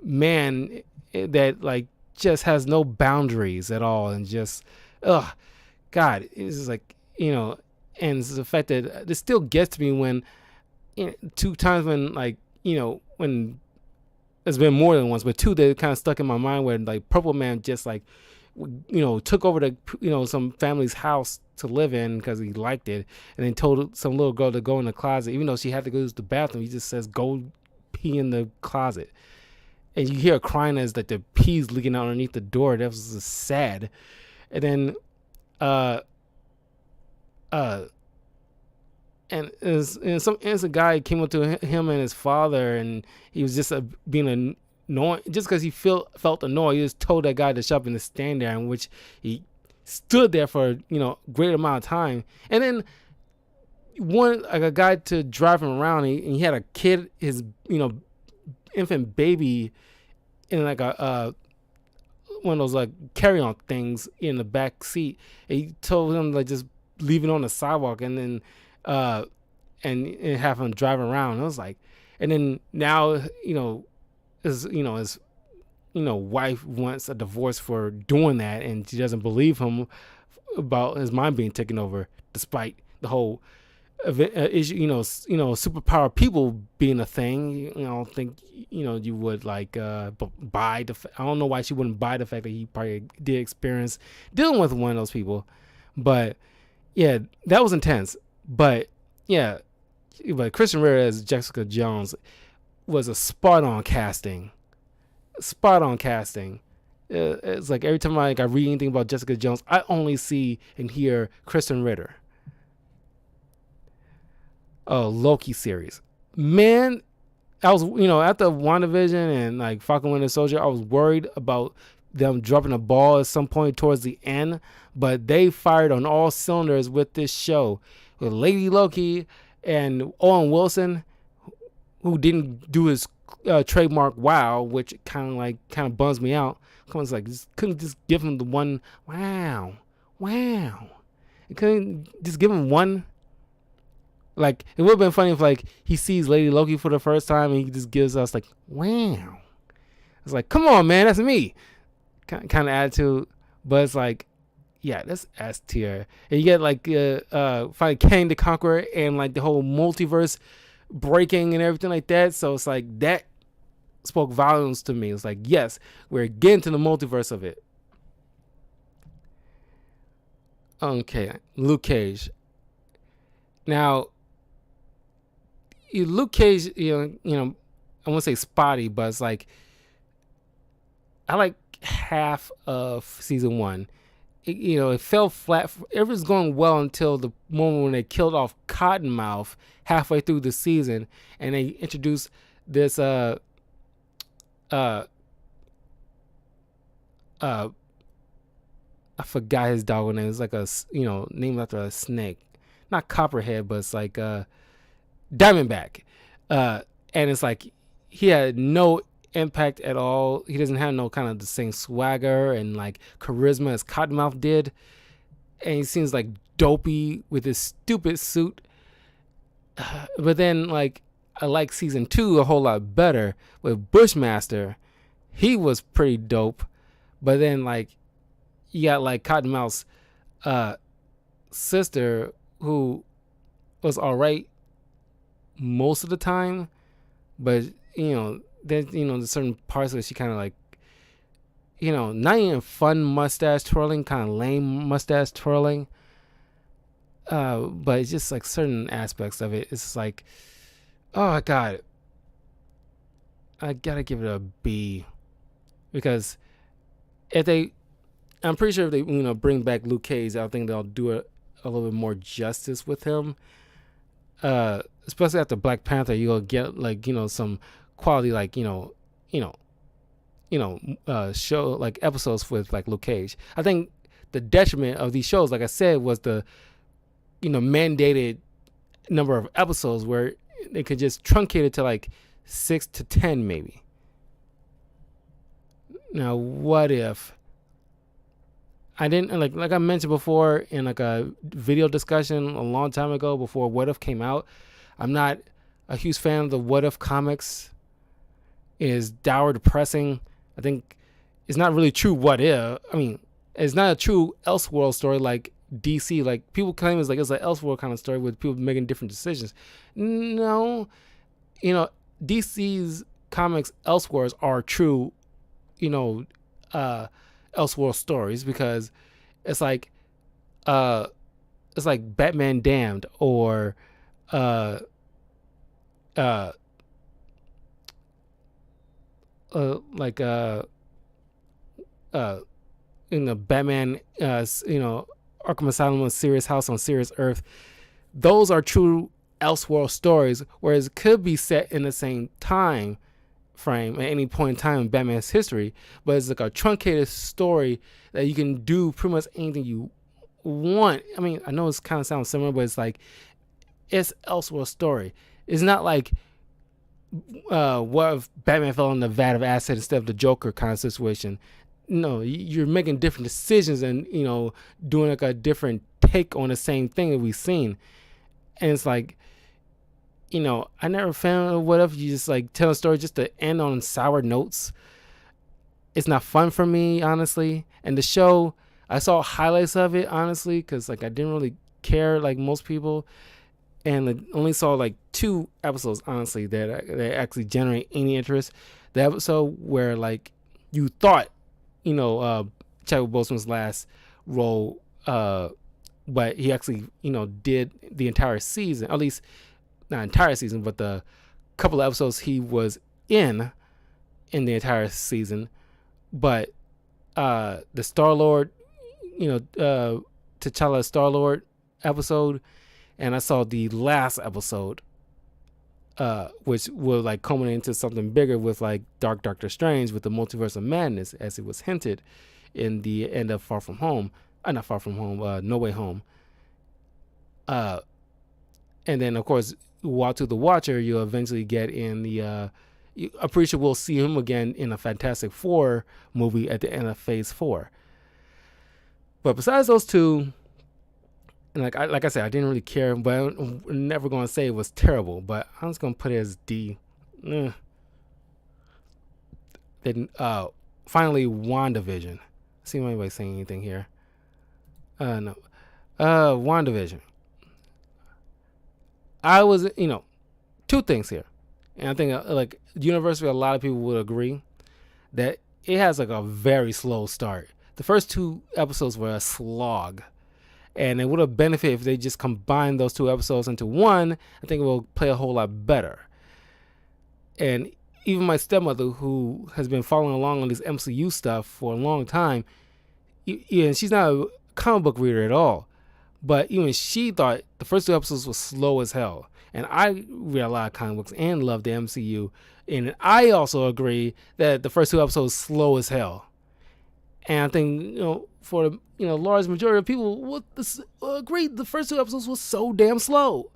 man that like just has no boundaries at all, and just God, it's just like and it's the fact that it still gets to me when 2 times when like when it's been more than once, but 2 that kind of stuck in my mind, where like Purple Man just like took over the some family's house to live in because he liked it, and then told some little girl to go in the closet, even though she had to go to the bathroom. He just says go pee in the closet, and you hear her crying as like the pee's leaking out underneath the door. That was just sad. And then and some innocent guy came up to him and his father, and he was just being annoying just because he felt annoyed. He just told that guy to shut up and to stand there, in which he stood there for a great amount of time. And then one like a guy to drive him around, and he had a kid, his infant baby, in like a one of those like carry-on things in the back seat. And he told him like just leave it on the sidewalk, and then and have him drive around. I was like, and then now his wife wants a divorce for doing that, and she doesn't believe him about his mind being taken over, despite the whole issue, superpower people being a thing. I don't think you would like buy the. I don't know why she wouldn't buy the fact that he probably did experience dealing with one of those people, but yeah, that was intense. But yeah, but Kristen Ritter as Jessica Jones was a spot on casting. Spot on casting. It's like every time I read anything about Jessica Jones, I only see and hear Kristen Ritter. Oh, Loki series. Man, I was, after WandaVision and like Falcon Winter Soldier, I was worried about them dropping a ball at some point towards the end, but they fired on all cylinders with this show. With Lady Loki and Owen Wilson, who didn't do his trademark wow, which kind of bums me out. It's like, couldn't just give him the one wow. You couldn't just give him one. Like, it would have been funny if like he sees Lady Loki for the first time and he just gives us like wow. It's like, come on, man, that's me. Kind of attitude, but it's like, yeah, that's S tier. And you get like finally Kang the Conqueror and like the whole multiverse breaking and everything like that. So it's like that spoke volumes to me. It's like, yes, we're getting to the multiverse of it. Okay, Luke Cage. Now, Luke Cage, I won't say spotty, but it's like I like half of season 1. It fell flat. It was going well until the moment when they killed off Cottonmouth halfway through the season, and they introduced this I forgot his dog name. It's like a named after a snake, not Copperhead, but it's like Diamondback. And it's like he had no impact at all. He doesn't have no kind of the same swagger and like charisma as Cottonmouth did, and he seems like dopey with his stupid suit. But then like I like season 2 a whole lot better with Bushmaster. He was pretty dope, but then like you got like Cottonmouth's sister, who was alright most of the time, but then there's certain parts that she kind of like, not even fun mustache twirling, kind of lame mustache twirling, but it's just like certain aspects of it, it's like, oh my god, I gotta give it a B, because I'm pretty sure if they bring back Luke Cage, I think they'll do a little bit more justice with him. Especially after Black Panther, you'll get like some quality like show like episodes with like Luke Cage. I think the detriment of these shows, like I said, was the mandated number of episodes where they could just truncate it to like 6 to 10 maybe. Now, what if I didn't like I mentioned before in like a video discussion a long time ago before What If came out, I'm not a huge fan of the What If comics. It is dour, depressing. I think it's not really true What If. I mean, it's not a true Elseworld story like DC. Like people claim it's an Elseworld kind of story with people making different decisions. No, DC's comics Elseworlds are true, Elseworld stories, because it's like Batman Damned or in the Batman Arkham Asylum on Sirius House on Sirius Earth. Those are true Elseworld stories, whereas it could be set in the same time frame at any point in time in Batman's history, but it's like a truncated story that you can do pretty much anything you want. I mean, I know it's kind of sounds similar, but it's like it's Elseworld story. It's not like what if Batman fell in the vat of acid instead of the Joker kind of situation. No, you're making different decisions and doing like a different take on the same thing that we've seen, and it's like, I never found what if you just like tell a story just to end on sour notes. It's not fun for me, honestly. And the show, I saw highlights of it, honestly, because like I didn't really care like most people, and I only saw like 2 episodes honestly that actually generate any interest. The episode where like you thought, Chadwick Boseman's last role, but he actually did the entire season, at least not entire season, but the couple of episodes he was in the entire season. But the Star-Lord, T'Challa Star-Lord episode, and I saw the last episode, which will like culminate into something bigger with like Doctor Strange with the Multiverse of Madness, as it was hinted in the end of Far From Home, not Far From Home, No Way Home. And then of course, Uatu the Watcher, you'll eventually get in the. I'm pretty sure we'll see him again in a Fantastic Four movie at the end of Phase 4. But besides those 2. And like I said, I didn't really care, but I'm never going to say it was terrible. But I'm just going to put it as D. Then finally, WandaVision. See if anybody's saying anything here. No. WandaVision. I was, 2 things here. And I think like universally, a lot of people would agree that it has like a very slow start. The first 2 episodes were a slog. And it would have benefited if they just combined those 2 episodes into one. I think it will play a whole lot better. And even my stepmother, who has been following along on this MCU stuff for a long time, and she's not a comic book reader at all, but even she thought the first 2 episodes were slow as hell. And I read a lot of comic books and love the MCU, and I also agree that the first 2 episodes were slow as hell. And I think, for the large majority of people would agree the first 2 episodes was so damn slow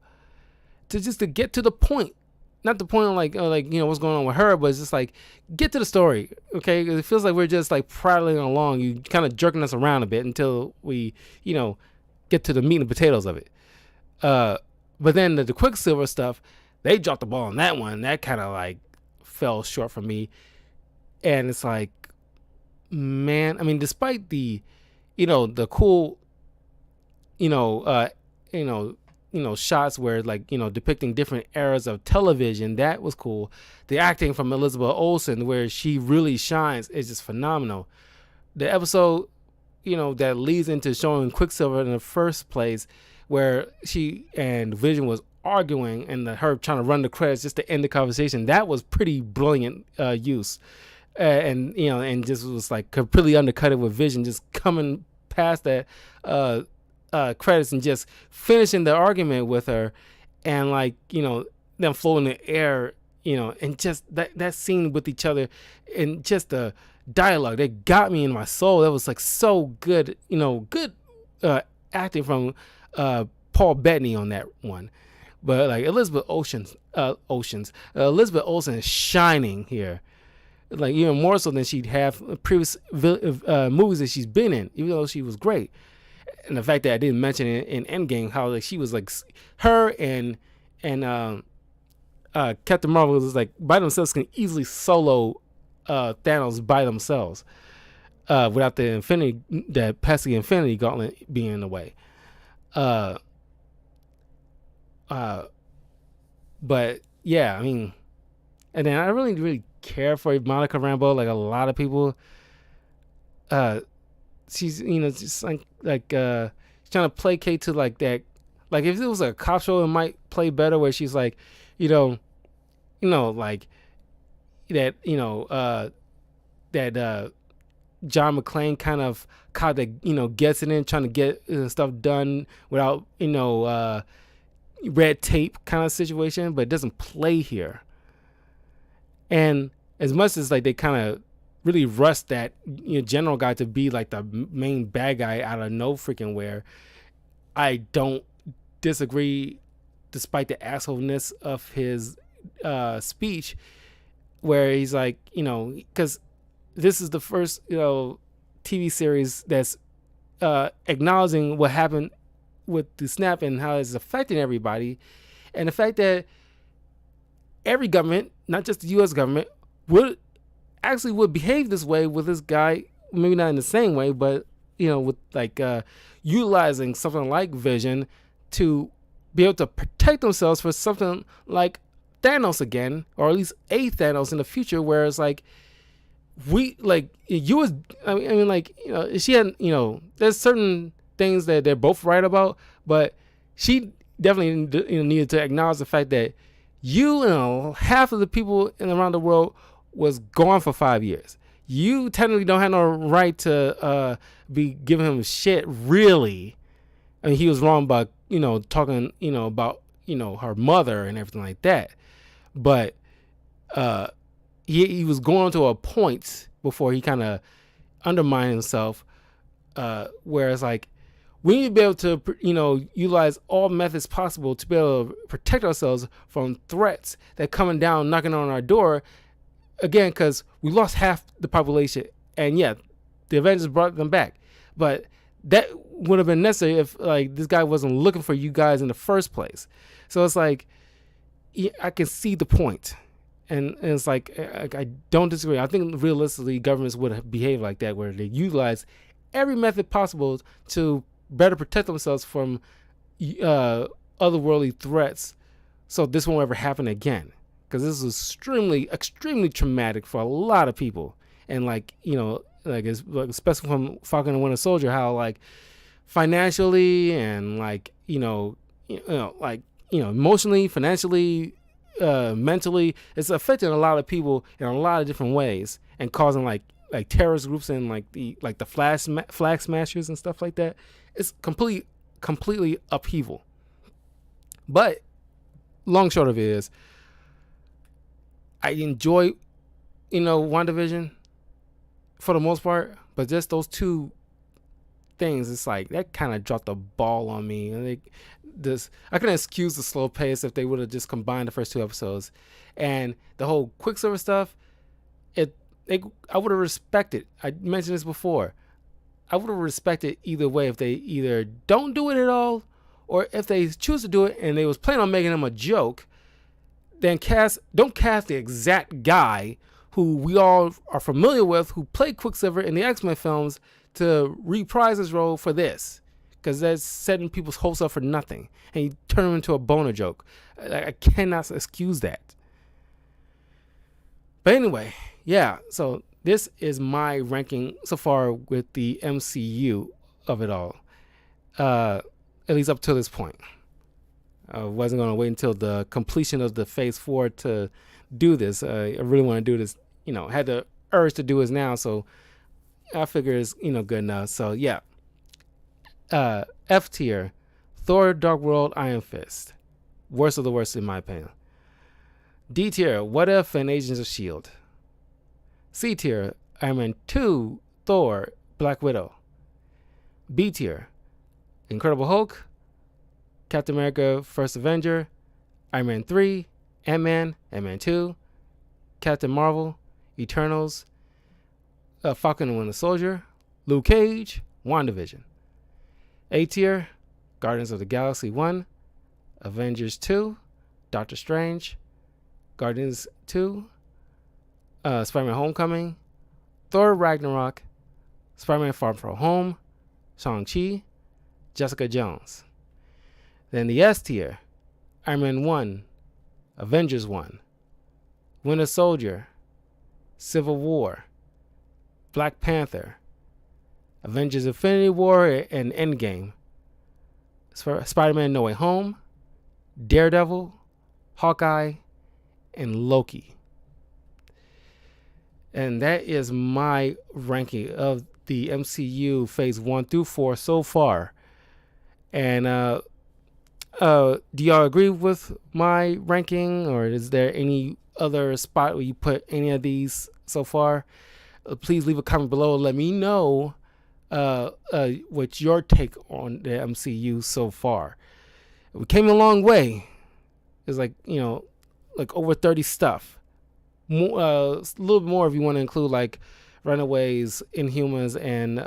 to get to the point. Not the point of like what's going on with her, but it's just like get to the story, okay? It feels like we're just like prattling along. You kind of jerking us around a bit until we get to the meat and potatoes of it. But then the Quicksilver stuff, they dropped the ball on that one. That kind of like fell short for me, and it's like, man, I mean, despite the the cool shots where like depicting different eras of television, that was cool. The acting from Elizabeth Olsen, where she really shines, is just phenomenal. The episode that leads into showing Quicksilver in the first place, where she and Vision was arguing and her trying to run the credits just to end the conversation, that was pretty brilliant use. And just was like completely undercut it with Vision just coming past that credits and just finishing the argument with her, and like them floating in the air, and just that scene with each other, and just the dialogue that got me in my soul. That was like so good, good acting from Paul Bettany on that one. But like Elizabeth Olsen is shining here, like even more so than she'd have previous movies that she's been in, even though she was great. And the fact that I didn't mention it in Endgame, how like she was like her and Captain Marvel was like by themselves can easily solo Thanos by themselves without the pesky Infinity Gauntlet being in the way. But yeah, I mean, and then I really care for Monica Rambeau. Like a lot of people, she's just like trying to placate to like that. Like if it was a cop show, it might play better where she's like, like that, that John McClane kind of cop that gets it in, trying to get stuff done without red tape kind of situation, but it doesn't play here. And as much as like they kind of really rushed that general guy to be like the main bad guy out of no freaking where, I don't disagree, despite the assholeness of his speech, where he's like, because this is the first TV series that's acknowledging what happened with the snap and how it's affecting everybody, and the fact that every government, not just the U.S. government, would behave this way with this guy. Maybe not in the same way, but with like utilizing something like Vision to be able to protect themselves for something like Thanos again, or at least a Thanos in the future, where it's like you was I mean like she had there's certain things that they're both right about, but she definitely needed to acknowledge the fact that half of the people around the world was gone for 5 years. You technically don't have no right to be giving him shit, really. I mean, he was wrong by talking about her mother and everything like that, but he was going to a point before he kind of undermined himself, where it's like we need to be able to utilize all methods possible to be able to protect ourselves from threats that coming down knocking on our door again, because we lost half the population, and yeah, the Avengers brought them back, but that would have been necessary if like this guy wasn't looking for you guys in the first place. So it's like I can see the point. And it's like I don't disagree. I think realistically governments would behave like that, where they utilize every method possible to better protect themselves from otherworldly threats, so this won't ever happen again. Because this is extremely traumatic for a lot of people, and especially from Falcon and Winter Soldier, how like financially and emotionally, financially, mentally, it's affecting a lot of people in a lot of different ways, and causing like terrorist groups and the flag smashers and stuff like that. It's completely upheaval. But long short of it is, I enjoy WandaVision for the most part, but just those two things, it's like that kind of dropped the ball on me. And I can excuse the slow pace if they would have just combined the first two episodes, and the whole Quicksilver stuff. I would have respected. I mentioned this before. I would have respected either way if they either don't do it at all, or if they choose to do it and they was planning on making him a joke, then don't cast the exact guy who we all are familiar with, who played Quicksilver in the X-Men films, to reprise his role for this, because that's setting people's hopes up for nothing, and you turn him into a boner joke. I cannot excuse that. But anyway, yeah, so this is my ranking so far with the MCU of it all, at least up to this point. I wasn't going to wait until the completion of the Phase 4 to do this. I really want to do this, had the urge to do this now, so I figure it's, good enough. So, yeah. F tier, Thor Dark World, Iron Fist. Worst of the worst in my opinion. D tier, What If and Agents of S.H.I.E.L.D. C tier, Iron Man 2, Thor, Black Widow. B tier, Incredible Hulk, Captain America, First Avenger, Iron Man 3, Ant-Man, Ant-Man 2, Captain Marvel, Eternals, Falcon and Winter Soldier, Luke Cage, WandaVision. A tier, Guardians of the Galaxy 1, Avengers 2, Doctor Strange, Guardians 2, Spider-Man Homecoming, Thor Ragnarok, Spider-Man Far From Home, Shang-Chi, Jessica Jones. Then the S tier, Iron Man 1, Avengers 1, Winter Soldier, Civil War, Black Panther, Avengers Infinity War and Endgame, Spider-Man No Way Home, Daredevil, Hawkeye, and Loki. And that is my ranking of the MCU Phase 1 through 4 so far. And do y'all agree with my ranking, or is there any other spot where you put any of these so far? Please leave a comment below. Let me know what's your take on the MCU so far. We came a long way. It's like over 30 stuff. A little bit more if you want to include like Runaways, Inhumans, and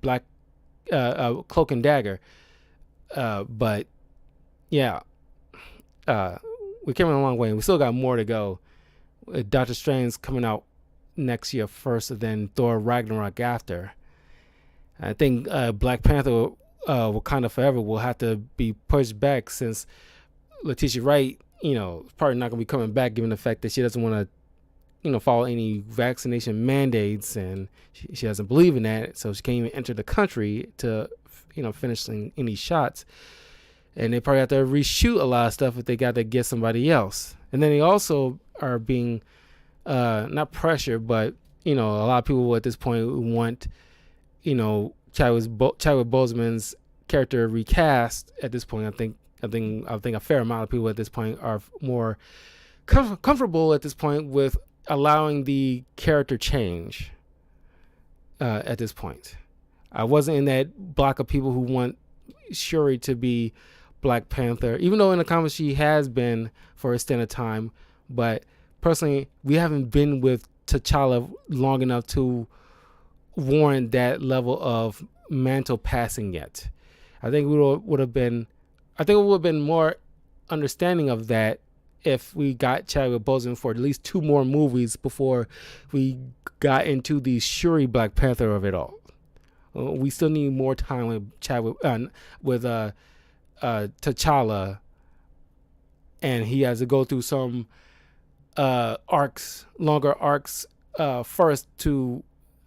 Black Cloak and Dagger. But yeah, we came a long way. We still got more to go. Doctor Strange coming out next year first, and then Thor Ragnarok after. I think Black Panther Wakanda Forever will have to be pushed back since Letitia Wright, is probably not going to be coming back given the fact that she doesn't want to, follow any vaccination mandates, and she doesn't believe in that, so she can't even enter the country to, finishing any shots. And they probably have to reshoot a lot of stuff if they got to get somebody else. And then they also are being, not pressured, but, a lot of people at this point want, Chadwick Boseman's character recast at this point. I think a fair amount of people at this point are more comfortable at this point with allowing the character change at this point. I wasn't in that block of people who want Shuri to be Black Panther, even though in the comics she has been for a extended time. But personally, we haven't been with T'Challa long enough to warrant that level of mantle passing yet. I think it would have been more understanding of that if we got Chadwick Boseman for at least 2 more movies before we got into the Shuri Black Panther of it all. We still need more time with T'Challa, and he has to go through some longer arcs first to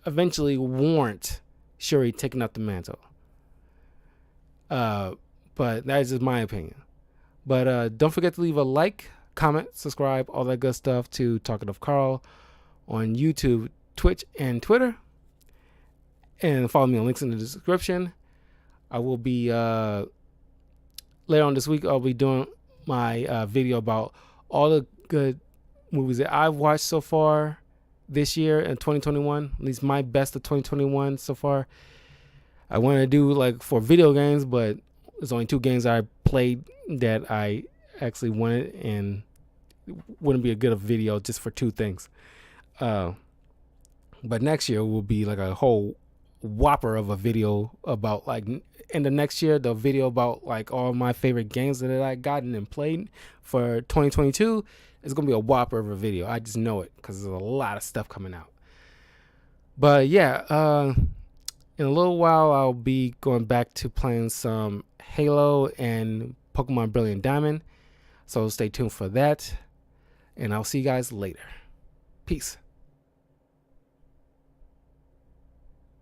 eventually warrant Shuri taking up the mantle. But that is just my opinion. But don't forget to leave a like, comment, subscribe, all that good stuff to Talkative Carl on YouTube, Twitch, and Twitter. And follow me on links in the description. I will be later on this week. I'll be doing my video about all the good movies that I've watched so far this year in 2021. At least my best of 2021 so far. I wanted to do like for video games, but there's only 2 games I played that I actually wanted, and it wouldn't be a good video just for 2 things. But next year will be like a whole whopper of a video about, like, in the next year, the video about like all my favorite games that I gotten and played for 2022 is gonna be a whopper of a video. I just know it because there's a lot of stuff coming out. But yeah, in a little while I'll be going back to playing some Halo and Pokemon Brilliant Diamond, so stay tuned for that, and I'll see you guys later. Peace.